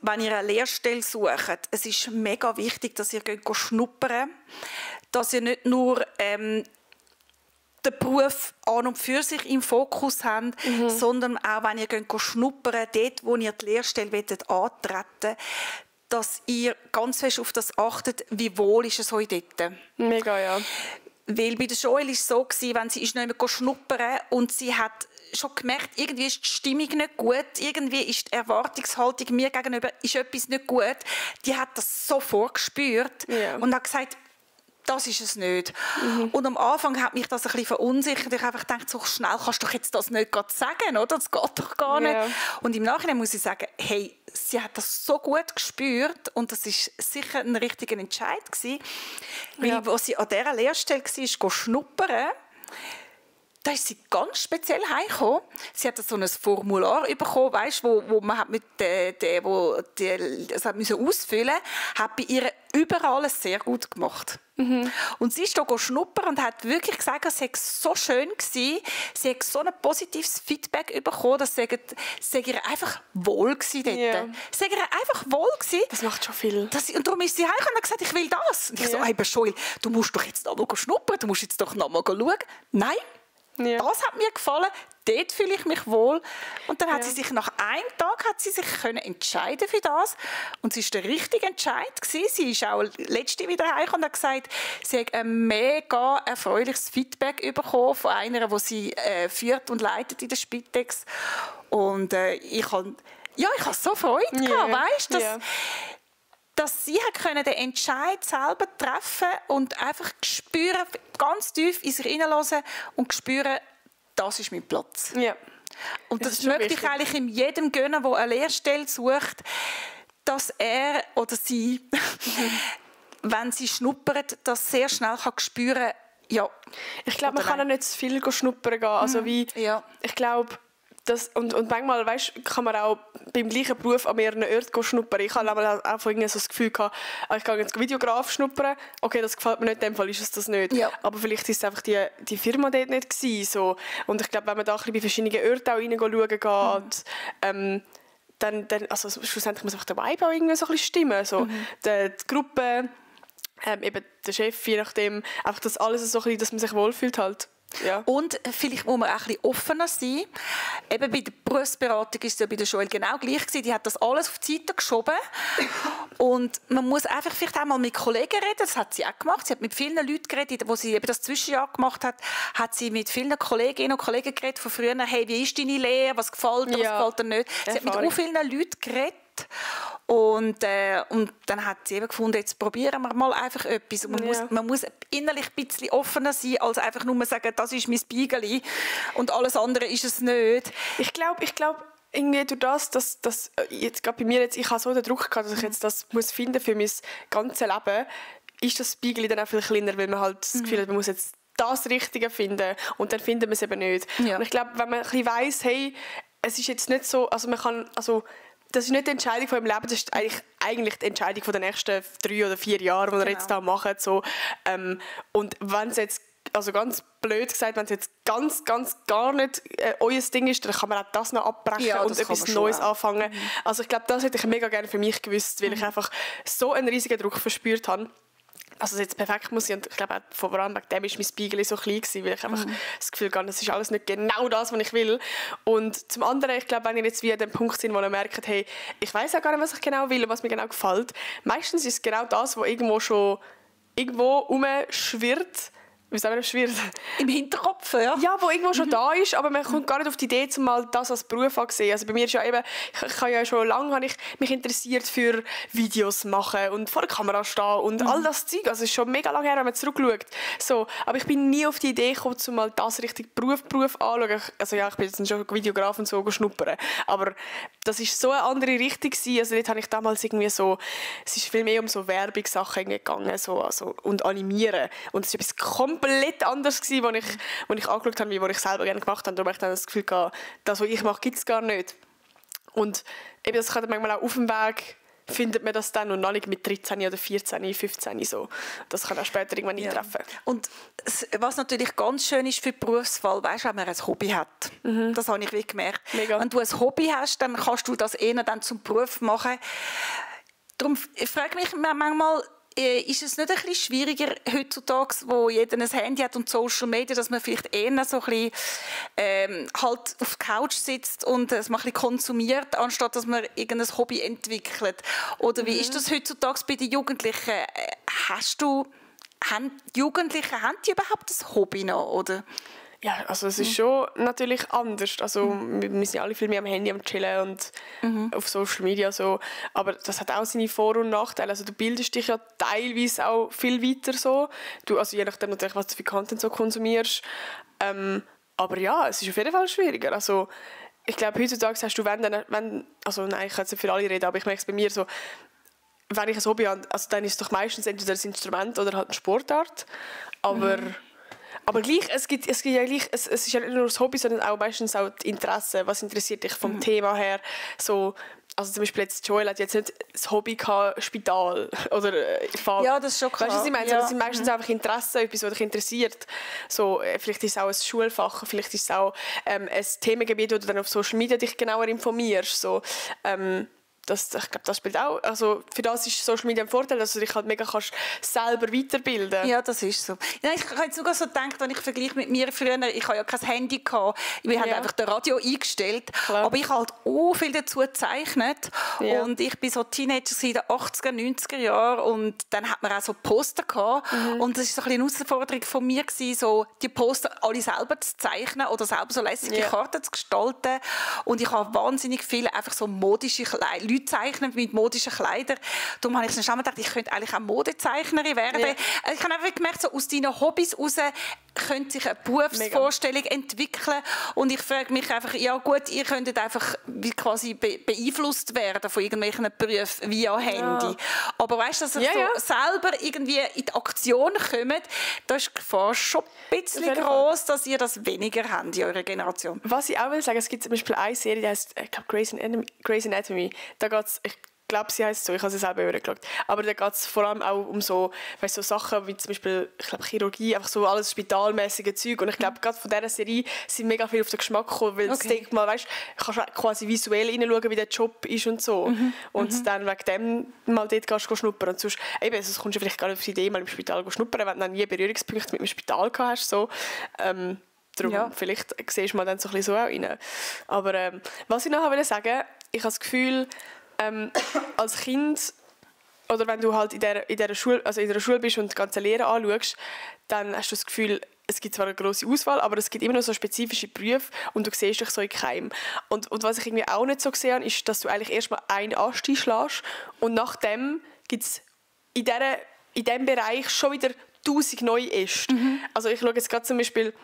wenn ihr eine Lehrstelle sucht, es ist mega wichtig, dass ihr schnuppern geht. dass ihr nicht nur den Beruf an und für sich im Fokus habt, sondern auch, wenn ihr schnuppern dort, wo ihr die Lehrstelle antreten wollt, dass ihr ganz fest auf das achtet, wie wohl ist es euch dort. Mega, ja. Weil bei der Joelle war es so, wenn sie nicht mehr schnuppern und sie hat schon gemerkt, irgendwie ist die Stimmung nicht gut, irgendwie ist die Erwartungshaltung mir gegenüber ist etwas nicht gut. Die hat das sofort gespürt und hat gesagt, das ist es nicht. Und am Anfang hat mich das ein bisschen verunsichert. Ich habe einfach gedacht, so schnell kannst du doch jetzt das nicht gerade sagen, oder? Das geht doch gar nicht. Und im Nachhinein muss ich sagen, hey, sie hat das so gut gespürt und das ist sicher ein richtiger Entscheid gewesen. Weil, als sie an dieser Lehrstelle war, schnuppern, da ist sie ganz speziell heimgekommen. Sie hat so ein Formular bekommen, weißt, wo man hat mit das hat müssen ausfüllen, hat bei ihr überall alles sehr gut gemacht. Und sie ist da schnuppern und hat wirklich gesagt, es sei so schön gewesen. Sie hat so ein positives Feedback bekommen, dass sie ihr einfach wohl gewesen dort. Yeah. Sie ihr einfach wohl gewesen. Das macht schon viel. Und darum ist sie heimgekommen und hat gesagt, ich will das. Und ich so, hey, Joel, du musst doch jetzt noch mal schnuppern, du musst jetzt doch noch mal schauen. Nein. Ja. Das hat mir gefallen, dort fühle ich mich wohl. Und dann hat sie sich nach einem Tag entscheiden für das. Und es war der richtige Entscheid gewesen. Sie ist auch letzte wieder heimgekommen und hat gesagt, sie hat ein mega erfreuliches Feedback bekommen von einer, die sie führt und leitet in der Spitex. Und ich habe so Freude gehabt, weißt, dass sie den Entscheid selber treffen und einfach spüren, ganz tief in sich hineinhören und spüren, das ist mein Platz. Ja. Und das möchte ich eigentlich in jedem gönnen, der eine Lehrstelle sucht, dass er oder sie, wenn sie schnuppert, das sehr schnell spüren kann, ja. Ich glaube, man kann auch nicht zu viel schnuppern gehen. Also ich glaube, und manchmal, weißt, kann man auch beim gleichen Beruf an mehreren Orten schnuppern. Ich hatte auch so das Gefühl gehabt, ich gehe jetzt Videograf schnuppern. Okay, das gefällt mir nicht, in dem Fall ist es das nicht. Ja. Aber vielleicht ist es einfach die Firma dort nicht gewesen, so. Und ich glaube, wenn man da ein bisschen bei verschiedenen Orten auch reinschauen geht, dann also schlussendlich muss einfach der Vibe auch irgendwie so ein bisschen stimmen. So. Die Gruppe, eben der Chef, je nachdem, einfach das alles so ein bisschen, dass man sich wohlfühlt halt. Ja. Und vielleicht muss man auch ein bisschen offener sein. Eben bei der Berufsberatung ist es ja bei der Joelle genau gleich gewesen. Die hat das alles auf die Seite geschoben. Und man muss einfach vielleicht auch mal mit Kollegen reden. Das hat sie auch gemacht. Sie hat mit vielen Leuten geredet, wo sie eben das Zwischenjahr gemacht hat. Hat sie mit vielen Kolleginnen und Kollegen geredet von früher. Hey, wie ist deine Lehre? Was gefällt dir? Was gefällt dir nicht? Sie hat mit so vielen Leuten geredet. Und dann hat sie eben gefunden, jetzt probieren wir mal einfach etwas. Und man muss innerlich ein bisschen offener sein, als einfach nur sagen, das ist mein Spiegel und alles andere ist es nicht. Ich glaube, irgendwie durch das jetzt gerade bei mir jetzt, ich habe so den Druck gehabt, dass ich jetzt das muss finden für mein ganzes Leben, ist das Spiegel dann auch viel kleiner, weil man halt das Gefühl hat, man muss jetzt das Richtige finden und dann finden wir es eben nicht. Ja. Und ich glaube, wenn man ein bisschen weiss, hey, es ist jetzt nicht so, das ist nicht die Entscheidung von meinem Leben, das ist eigentlich die Entscheidung von den nächsten 3 oder 4 Jahren, die wir jetzt da machen. So. Und wenn es jetzt, also ganz blöd gesagt, wenn es jetzt ganz, ganz gar nicht euer Ding ist, dann kann man auch das noch abbrechen und etwas Neues anfangen. Also ich glaube, das hätte ich mega gerne für mich gewusst, weil ich einfach so einen riesigen Druck verspürt habe. Also jetzt perfekt muss ich, und ich glaube auch vor allem wegen dem ist mein Spiegel so klein gewesen, weil ich einfach das Gefühl hatte, das ist alles nicht genau das, was ich will. Und zum anderen, ich glaube, wenn ihr jetzt wieder an dem Punkt seid, wo ihr merkt, hey, ich weiss auch gar nicht, was ich genau will und was mir genau gefällt, meistens ist es genau das, was irgendwo rumschwirrt. Wie sagen wir, schwierig. Im Hinterkopf, ja. Ja, wo irgendwo schon da ist, aber man kommt gar nicht auf die Idee, mal das als Beruf anzusehen. Also bei mir ist ja eben, ich habe ja schon lange mich interessiert für Videos machen und vor der Kamera stehen und all das Zeug. Also es ist schon mega lange her, wenn man zurückschaut. So, aber ich bin nie auf die Idee gekommen, mal das richtig Beruf anzuschauen. Also ja, ich bin jetzt schon Videograf und so schnuppern. Aber das ist so eine andere Richtung gewesen. Also dort habe ich damals irgendwie so, es ist viel mehr um so Werbungssachen gegangen so, also, und Animieren. Und es ist etwas komplett anders gewesen, als ich angeschaut habe, wie ich selber gerne gemacht habe. Darum habe ich dann das Gefühl gehabt, das, was ich mache, gibt es gar nicht. Und eben, das kann manchmal auch auf dem Weg, findet man das dann und noch nicht mit 13 oder 14, 15 so. Das kann auch später irgendwann eintreffen. Und was natürlich ganz schön ist für die Berufswahl, weißt, wenn man ein Hobby hat. Das habe ich wirklich gemerkt. Mega. Wenn du ein Hobby hast, dann kannst du das eher dann zum Beruf machen. Darum frage ich mich manchmal, ist es nicht ein bisschen schwieriger heutzutage, wo jeder ein Handy hat und Social Media, dass man vielleicht eher so ein bisschen halt auf der Couch sitzt und es mal ein bisschen konsumiert, anstatt dass man irgendein Hobby entwickelt? Oder wie ist das heutzutage bei den Jugendlichen? Haben die Jugendlichen überhaupt ein Hobby noch, oder? Ja, also es ist schon natürlich anders. Also wir sind alle viel mehr am Handy am Chillen und auf Social Media so. Aber das hat auch seine Vor- und Nachteile. Also du bildest dich ja teilweise auch viel weiter so. Also je nachdem natürlich, was du für Content so konsumierst. Aber ja, es ist auf jeden Fall schwieriger. Also ich glaube, heutzutage hast du, also nein, ich kann jetzt nicht für alle reden, aber ich merke es bei mir so, wenn ich ein Hobby habe, also dann ist es doch meistens entweder ein Instrument oder halt eine Sportart. Aber gleich, es ist ja nicht nur das Hobby, sondern auch meistens auch die Interessen. Was interessiert dich vom Thema her? So, also zum Beispiel jetzt Joel hat jetzt nicht das Hobby gehabt, Spital oder Fall. Ja, das ist schon klar. Weißt du, was ich meine? Ja. Das sind meistens einfach Interessen, etwas, was dich interessiert. So, vielleicht ist es auch ein Schulfach, vielleicht ist es auch ein Themengebiet, wo du dann auf Social Media dich genauer informierst. So, ich glaube, das spielt auch. Also für das ist Social Media ein Vorteil, dass du dich halt mega kannst selber weiterbilden. Ja, das ist so. Ja, ich habe jetzt sogar so gedacht, wenn ich vergleiche mit mir früher, ich habe ja kein Handy gehabt, wir haben einfach das Radio eingestellt, Klar. aber ich habe halt viel dazu gezeichnet und ich bin so Teenager in den 80er, 90er Jahren und dann hat man auch so Poster gehabt und das war so eine Herausforderung von mir gewesen, so die Poster alle selber zu zeichnen oder selber so lässige Karten zu gestalten und ich habe wahnsinnig viele einfach so modische Leute zeichnen mit modischen Kleidern. Darum habe ich dann schon mal gedacht, ich könnte eigentlich auch Modezeichnerin werden. Ja. Ich habe einfach gemerkt, so aus deinen Hobbys heraus könnte sich eine Berufsvorstellung entwickeln. Und ich frage mich einfach, ja gut, ihr könntet einfach quasi beeinflusst werden von irgendwelchen Berufen via Handy. Ja. Aber weißt du, dass ihr so selber irgendwie in die Aktion kommt, da ist die Gefahr schon ein bisschen gross, dass ihr das weniger habt in eurer Generation. Was ich auch will sagen, es gibt zum Beispiel eine Serie, die heißt, ich glaube, Grey's Anatomy. Da geht's, ich glaube, sie heisst so, ich habe sie selber übergeschaut. Aber da geht es vor allem auch um so, weißt, so Sachen wie zum Beispiel, ich glaube, Chirurgie, einfach so alles spitalmäßige Zeug. Und ich glaube, gerade von dieser Serie sind mega viel auf den Geschmack gekommen, weil das denkt mal, weißt, kannst du quasi visuell hineinschauen, wie der Job ist und so. Und dann wegen dem mal dort gehst du schnuppern. Und sonst, eben, sonst kommst du vielleicht gar nicht auf die Idee, mal im Spital zu schnuppern, wenn du dann nie Berührungspunkte mit dem Spital gehabt hast. So. Darum, vielleicht siehst du mal dann so ein bisschen so auch rein. Aber was ich noch sagen wollte, ich habe das Gefühl, als Kind oder wenn du halt in der Schule bist und die ganze Lehre anschaust, dann hast du das Gefühl, es gibt zwar eine grosse Auswahl, aber es gibt immer noch so spezifische Berufe und du siehst dich so in keinem. Und was ich irgendwie auch nicht so gesehen habe, ist, dass du eigentlich erstmal einen Ast einschlägst und nachdem gibt es in diesem Bereich schon wieder 1000 neue Äste. Also ich schaue jetzt gerade zum Beispiel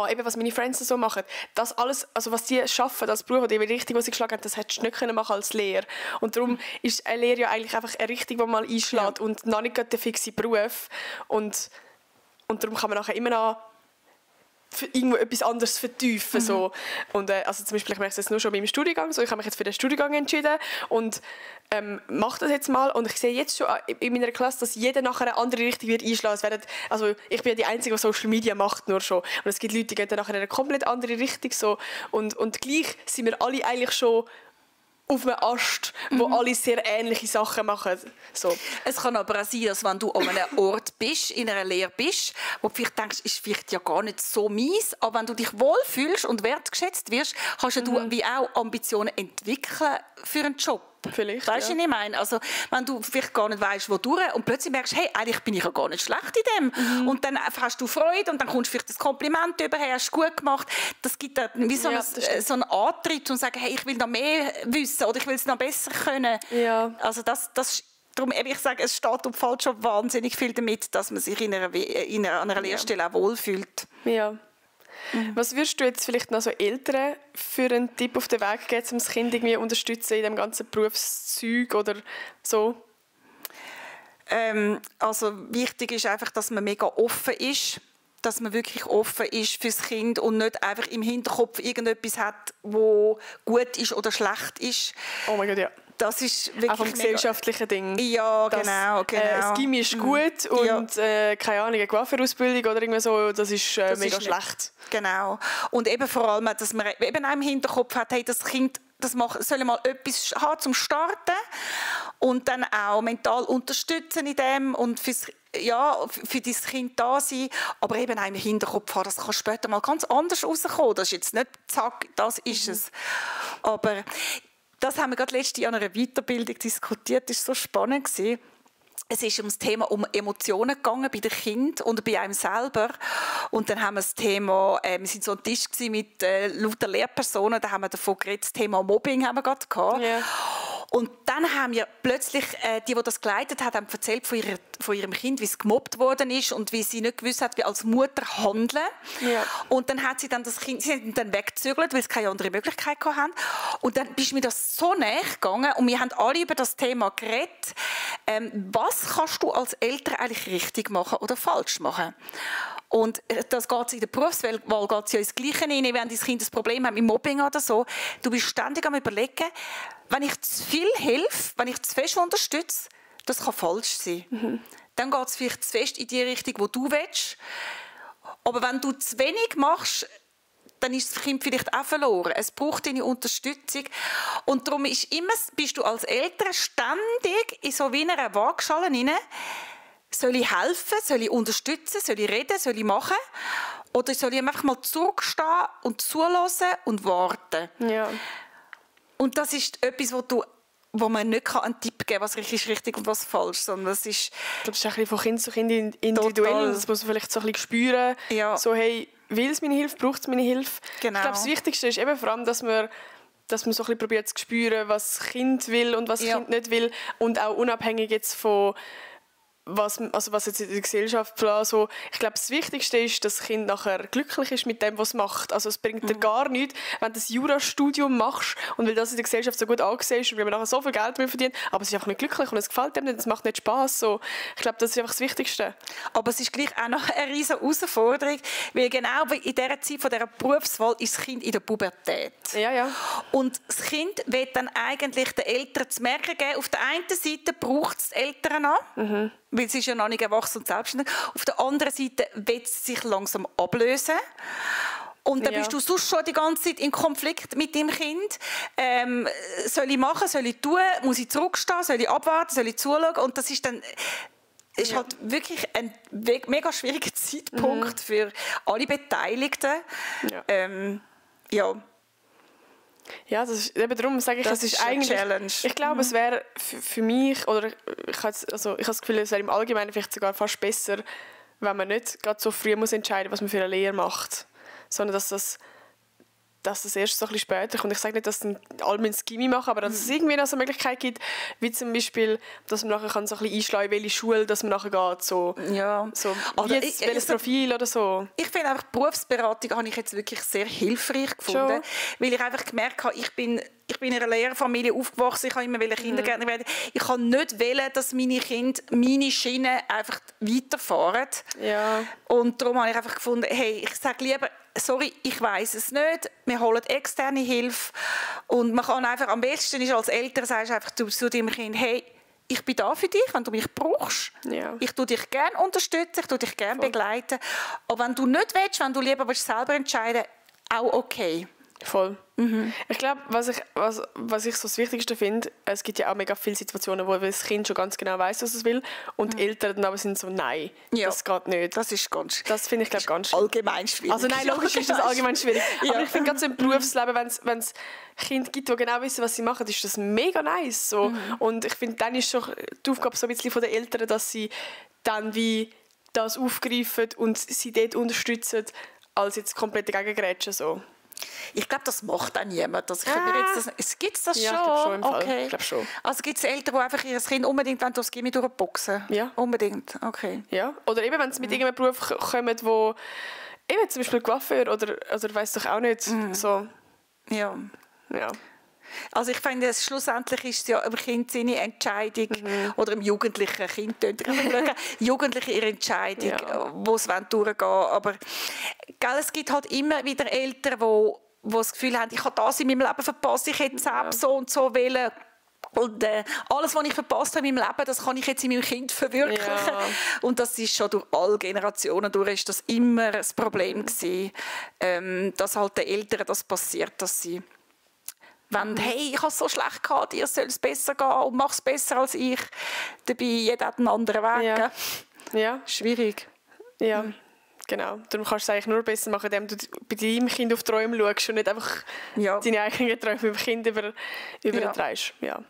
eben, was meine Friends so machen, das alles, also was die schaffen als Beruf, die Richtung, die sie geschlagen haben, das hättest du nicht machen als Lehre. Und darum ist eine Lehre ja eigentlich einfach eine Richtung, die man einschlägt und noch nicht der fixe Beruf. Und darum kann man nachher immer noch irgendwo etwas anderes vertiefen. So. Und, also zum Beispiel, ich merke es jetzt nur schon beim Studiengang, so, ich habe mich jetzt für den Studiengang entschieden und mache das jetzt mal und ich sehe jetzt schon in meiner Klasse, dass jeder nachher eine andere Richtung wird einschlagen. Also ich bin ja die Einzige, die Social Media macht, nur schon. Und es gibt Leute, die gehen dann nachher in eine komplett andere Richtung. So. Und gleich sind wir alle eigentlich schon auf einem Ast, wo alle sehr ähnliche Sachen machen. So. Es kann aber auch sein, dass wenn du an einem Ort bist, in einer Lehre bist, wo du vielleicht denkst, ist vielleicht ja gar nicht so mies, aber wenn du dich wohlfühlst und wertgeschätzt wirst, kannst du wie auch Ambitionen entwickeln für einen Job. Vielleicht, weißt du, was ich meine? Also, wenn du vielleicht gar nicht weißt, wodurch und plötzlich merkst, hey, eigentlich bin ich ja gar nicht schlecht in dem. Und dann hast du Freude und dann kommst du vielleicht das Kompliment über, hey, hast du gut gemacht. Das gibt dann wie so einen Antritt und sagen, hey, ich will noch mehr wissen oder ich will es noch besser können. Ja. Also das darum, ich sage, es steht und fällt schon wahnsinnig viel damit, dass man sich an einer Lehrstelle auch wohlfühlt. Ja. Was würdest du jetzt vielleicht noch so Eltern für einen Tipp auf den Weg geben, um das Kind irgendwie unterstützen in dem ganzen Berufszeug oder so? Also wichtig ist einfach, dass man mega offen ist, dass man wirklich offen ist fürs Kind und nicht einfach im Hinterkopf irgendetwas hat, wo gut ist oder schlecht ist. Oh mein Gott, ja. Das ist wirklich auch vom gesellschaftlichen Ding. Ja, genau. Das Gymi ist gut und keine Ahnung, eine Coiffeurausbildung oder irgendwie so, das ist mega schlecht. Genau. Und eben vor allem, dass man eben auch im Hinterkopf hat, hey, das Kind soll mal etwas haben zum Starten. und dann auch mental unterstützen in dem und für dein Kind da sein, aber eben auch im Hinterkopf haben, das kann später mal ganz anders rauskommen. Das ist jetzt nicht, zack, das ist es. Aber das haben wir gerade letztes Jahr an einer Weiterbildung diskutiert, das war so spannend gewesen. Es ist um das Thema um Emotionen gegangen bei den Kindern und bei einem selber. Und dann haben wir das Thema, wir sind so ein Tisch mit lauter Lehrpersonen, da haben wir davon geredet, das Thema Mobbing haben wir gerade gehabt. Yeah. Und dann haben wir plötzlich, die das geleitet hat, haben erzählt von ihrem Kind, wie es gemobbt worden ist und wie sie nicht gewusst hat, wie als Mutter handeln. Ja. Und dann hat sie dann das Kind, sie sind dann weggezögert, weil sie keine andere Möglichkeit hatten. Und dann ist mir das so nahe gegangen und wir haben alle über das Thema geredet. Was kannst du als Eltern eigentlich richtig machen oder falsch machen? Und das geht in der Berufswahl geht es ja ins Gleiche rein, wenn dein Kind ein Problem hat mit Mobbing oder so. Du bist ständig am Überlegen, wenn ich zu viel helfe, wenn ich zu fest unterstütze, das kann falsch sein. Mhm. Dann geht es vielleicht zu fest in die Richtung, wo du willst. Aber wenn du zu wenig machst, dann ist das Kind vielleicht auch verloren. Es braucht deine Unterstützung. Und darum bist du als Eltern ständig in so wie einer Waagschale rein. Soll ich helfen? Soll ich unterstützen? Soll ich reden? Soll ich machen? Oder soll ich einfach mal zurückstehen und zuhören und warten? Ja. Und das ist etwas, wo man nicht einen Tipp geben kann, was ist richtig und was falsch, sondern das ist... Ich glaube, das ist ein bisschen von Kind zu Kind individuell. Total. Das muss man vielleicht so ein bisschen spüren. Ja. So, hey, will es meine Hilfe? Braucht es meine Hilfe? Genau. Ich glaube, das Wichtigste ist eben vor allem, dass man so ein bisschen probiert zu spüren, was das Kind will und was das Kind nicht will. Und auch unabhängig jetzt von... was jetzt in der Gesellschaft so, ich glaube, das Wichtigste ist, dass das Kind nachher glücklich ist mit dem, was es macht. Also es bringt dir gar nichts, wenn du das Jurastudium machst und weil das in der Gesellschaft so gut angesehen ist und weil man nachher so viel Geld verdient, aber es ist einfach nicht glücklich und es gefällt dem nicht, es macht nicht Spass. So, ich glaube, das ist einfach das Wichtigste. Aber es ist gleich auch noch eine riesige Herausforderung, weil genau in dieser Zeit von dieser Berufswahl ist das Kind in der Pubertät. Ja, ja. Und das Kind will dann eigentlich den Eltern zu merken geben, auf der einen Seite braucht es die Eltern an, weil sie ist ja noch nicht erwachsen und selbstständig. Auf der anderen Seite will sie sich langsam ablösen. Und dann bist du sonst schon die ganze Zeit in Konflikt mit dem Kind. Soll ich machen, soll ich tun, muss ich zurückstehen, soll ich abwarten, soll ich zuschauen? Und das ist dann... ist halt wirklich ein mega schwieriger Zeitpunkt für alle Beteiligten. Ja. Ja, das ist, eben darum sage ich, das ist eigentlich eine Challenge. Ich glaube, es wäre für mich, oder ich habe das Gefühl, es wäre im Allgemeinen vielleicht sogar fast besser, wenn man nicht gerade so früh muss entscheiden, was man für eine Lehre macht, sondern dass das erst so ein bisschen später kommt. Ich sage nicht, dass dann alle ins Gymi machen, aber dass es irgendwie noch so eine Möglichkeit gibt, wie zum Beispiel, dass man nachher so ein bisschen einschlagen kann, welche Schule dass man nachher geht. So, welches Profil oder so. Ich finde einfach, Berufsberatung habe ich jetzt wirklich sehr hilfreich gefunden, weil ich einfach gemerkt habe, ich bin in einer Lehrerfamilie aufgewachsen, ich habe immer Kindergärtner werden. Ich kann nicht wollen, dass meine Kinder meine Schiene einfach weiterfahren. Ja. Und darum habe ich einfach gefunden, hey, ich sage lieber, sorry, ich weiss es nicht, wir holen externe Hilfe und man kann einfach, am besten ist als Eltern, sagst einfach zu deinem Kind, hey, ich bin da für dich, wenn du mich brauchst. Ja. Ich tue dich gerne unterstützen, ich tue dich gerne begleiten. Aber wenn du nicht willst, wenn du lieber selber entscheiden willst, auch okay. Voll. Ich glaube, was ich so das Wichtigste finde, es gibt ja auch mega viele Situationen, wo das Kind schon ganz genau weiss, was es will und die Eltern dann aber sind so, nein, das geht nicht. Das ist ganz Das finde ich, glaube ganz schwierig. Allgemein schwierig. Also nein, logisch ist das allgemein schwierig. Ja. Aber ich finde gerade so im Berufsleben, wenn es Kinder gibt, die genau wissen, was sie machen, ist das mega nice. So. Und ich finde, dann ist schon die Aufgabe so ein bisschen von den Eltern, dass sie dann wie das aufgreifen und sie dort unterstützen, als jetzt komplett dagegen so. Ich glaube, das macht auch niemand. Es gibt das schon? Ja, schon im Fall. Okay. Ich glaube schon. Also gibt es Eltern, die einfach ihr Kind unbedingt durchs Gimmi durchboxen? Ja. Unbedingt, okay. Ja, oder eben, wenn sie mit irgendeinem Beruf kommen, wo eben zum Beispiel Coiffeur oder weiss doch auch nicht, so. Ja. Also ich finde, schlussendlich ist es ja im Kind seine Entscheidung oder im jugendlichen Kind, Jugendliche ihre Entscheidung, wo es durchgehen wollen. Aber es gibt halt immer wieder Eltern, die das Gefühl haben, ich habe das in meinem Leben verpasst, ich hätte selbst so und so wollen. Und alles, was ich verpasst habe in meinem Leben, das kann ich jetzt in meinem Kind verwirklichen. Ja. Und das ist schon durch alle Generationen durch, ist das immer das Problem gewesen, dass halt den Eltern das passiert, dass sie Wenn, hey, ich habe es so schlecht gehabt, dir soll es besser gehen und mach es besser als ich. Dabei, jeder hat einen anderen Weg. Ja. Schwierig. Ja, genau. Darum kannst du es eigentlich nur besser machen, indem du bei deinem Kind auf die Träume schaust und nicht einfach deine eigenen Träume mit dem Kind übertreibst. Ja.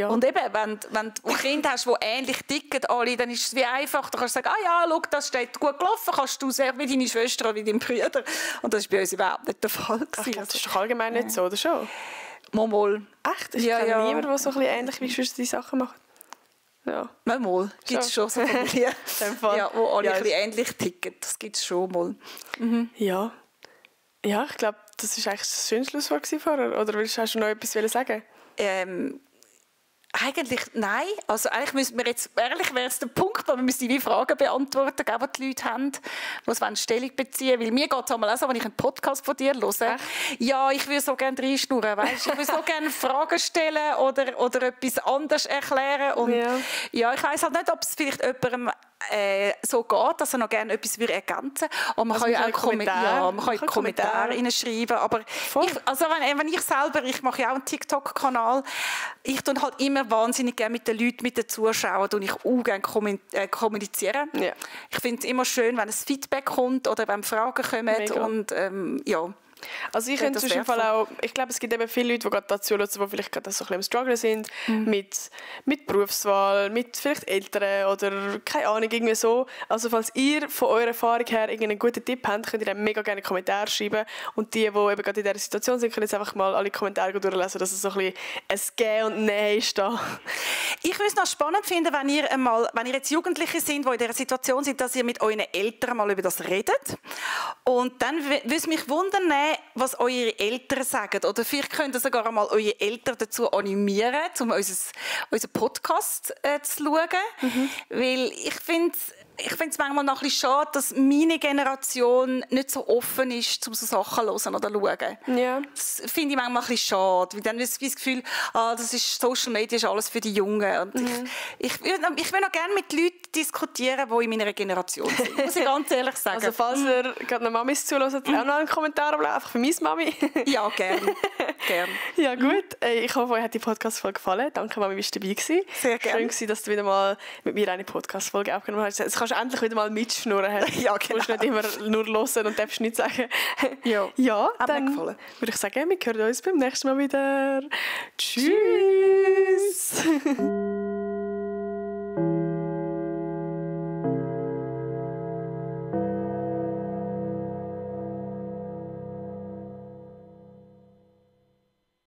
Und eben, wenn du Kinder hast, die ähnlich ticken alle, dann ist es wie einfach. Du kannst sagen, schau, das steht gut gelaufen, kannst du sehr wie deine Schwester oder wie dein Bruder. Und das war bei uns überhaupt nicht der Fall. Ach, das ist doch allgemein nicht so, oder schon? Mal. Echt? Ich kenne niemanden, der so ein bisschen ähnlich wie Schwester die Sachen macht. Ja. Mal. Gibt es schon so Familien, wo alle ein bisschen ähnlich ticken. Das gibt es schon mal. Mhm. Ja. Ja, ich glaube, das war eigentlich das schönste Schlusswort vorher. Oder hast du noch etwas sagen? Eigentlich nein. Also eigentlich müssen wir jetzt, ehrlich wäre es der Punkt, wo wir die Fragen beantworten, die die Leute haben, die Stellung beziehen wollen. Weil mir geht es einmal auch so, wenn ich einen Podcast von dir höre. Ja, ich würde so gerne reinschnurren, weißt? Ich würde so gerne Fragen stellen oder etwas anderes erklären. Und ja, ich weiss halt nicht, ob es vielleicht jemandem so geht, dass er noch gerne etwas ergänzen würde. Aber man kann ja auch Kommentare reinschreiben. Aber ich mache ja auch einen TikTok-Kanal. Ich tue halt immer wahnsinnig gerne mit den Leuten, mit den Zuschauern, und ich auch gerne kommunizieren. Ja. Ich finde es immer schön, wenn ein Feedback kommt oder wenn Fragen kommen. Mega. Und also ich könnte zum Fall auch, ich glaube, es gibt eben viele Leute, die gerade dazu hören, die vielleicht gerade so ein bisschen im Struggle sind, mit Berufswahl, mit vielleicht Eltern oder keine Ahnung, irgendwie so. Also falls ihr von eurer Erfahrung her einen guten Tipp habt, könnt ihr dann mega gerne Kommentare schreiben. Und die eben gerade in dieser Situation sind, können jetzt einfach mal alle Kommentare durchlesen, dass es so ein bisschen ein Gehen und Nein ist da. Ich würde es noch spannend finden, wenn ihr jetzt Jugendliche sind, die in dieser Situation sind, dass ihr mit euren Eltern mal über das redet. Und dann würde es mich wundern, was eure Eltern sagen. Oder vielleicht könnt ihr sogar einmal eure Eltern dazu animieren, um unseren Podcast zu schauen. Mhm. Weil ich finde es manchmal noch ein bisschen schade, dass meine Generation nicht so offen ist, um so Sachen zu hören oder zu schauen. Ja. Das finde ich manchmal ein bisschen schade. Weil dann habe ich das Gefühl, das ist Social Media ist alles für die Jungen. Und ich will noch gerne mit Leuten diskutieren, die in meiner Generation sind. Muss ich ganz ehrlich sagen. Also falls ihr gerade noch Mamis zuhört, auch noch einen Kommentar einfach für meine Mami. Ja, gerne. Ja, gut. Ich hoffe, euch hat die Podcast-Folge gefallen. Danke, Mami, bist du dabei gewesen. Sehr gerne. Schön, dass du wieder mal mit mir eine Podcast-Folge aufgenommen hast. Jetzt kannst du endlich wieder mal mitschnurren. Ja, genau. Du musst nicht immer nur hören und darfst nichts sagen. Ja, dann würde ich sagen, wir hören uns beim nächsten Mal wieder. Tschüss.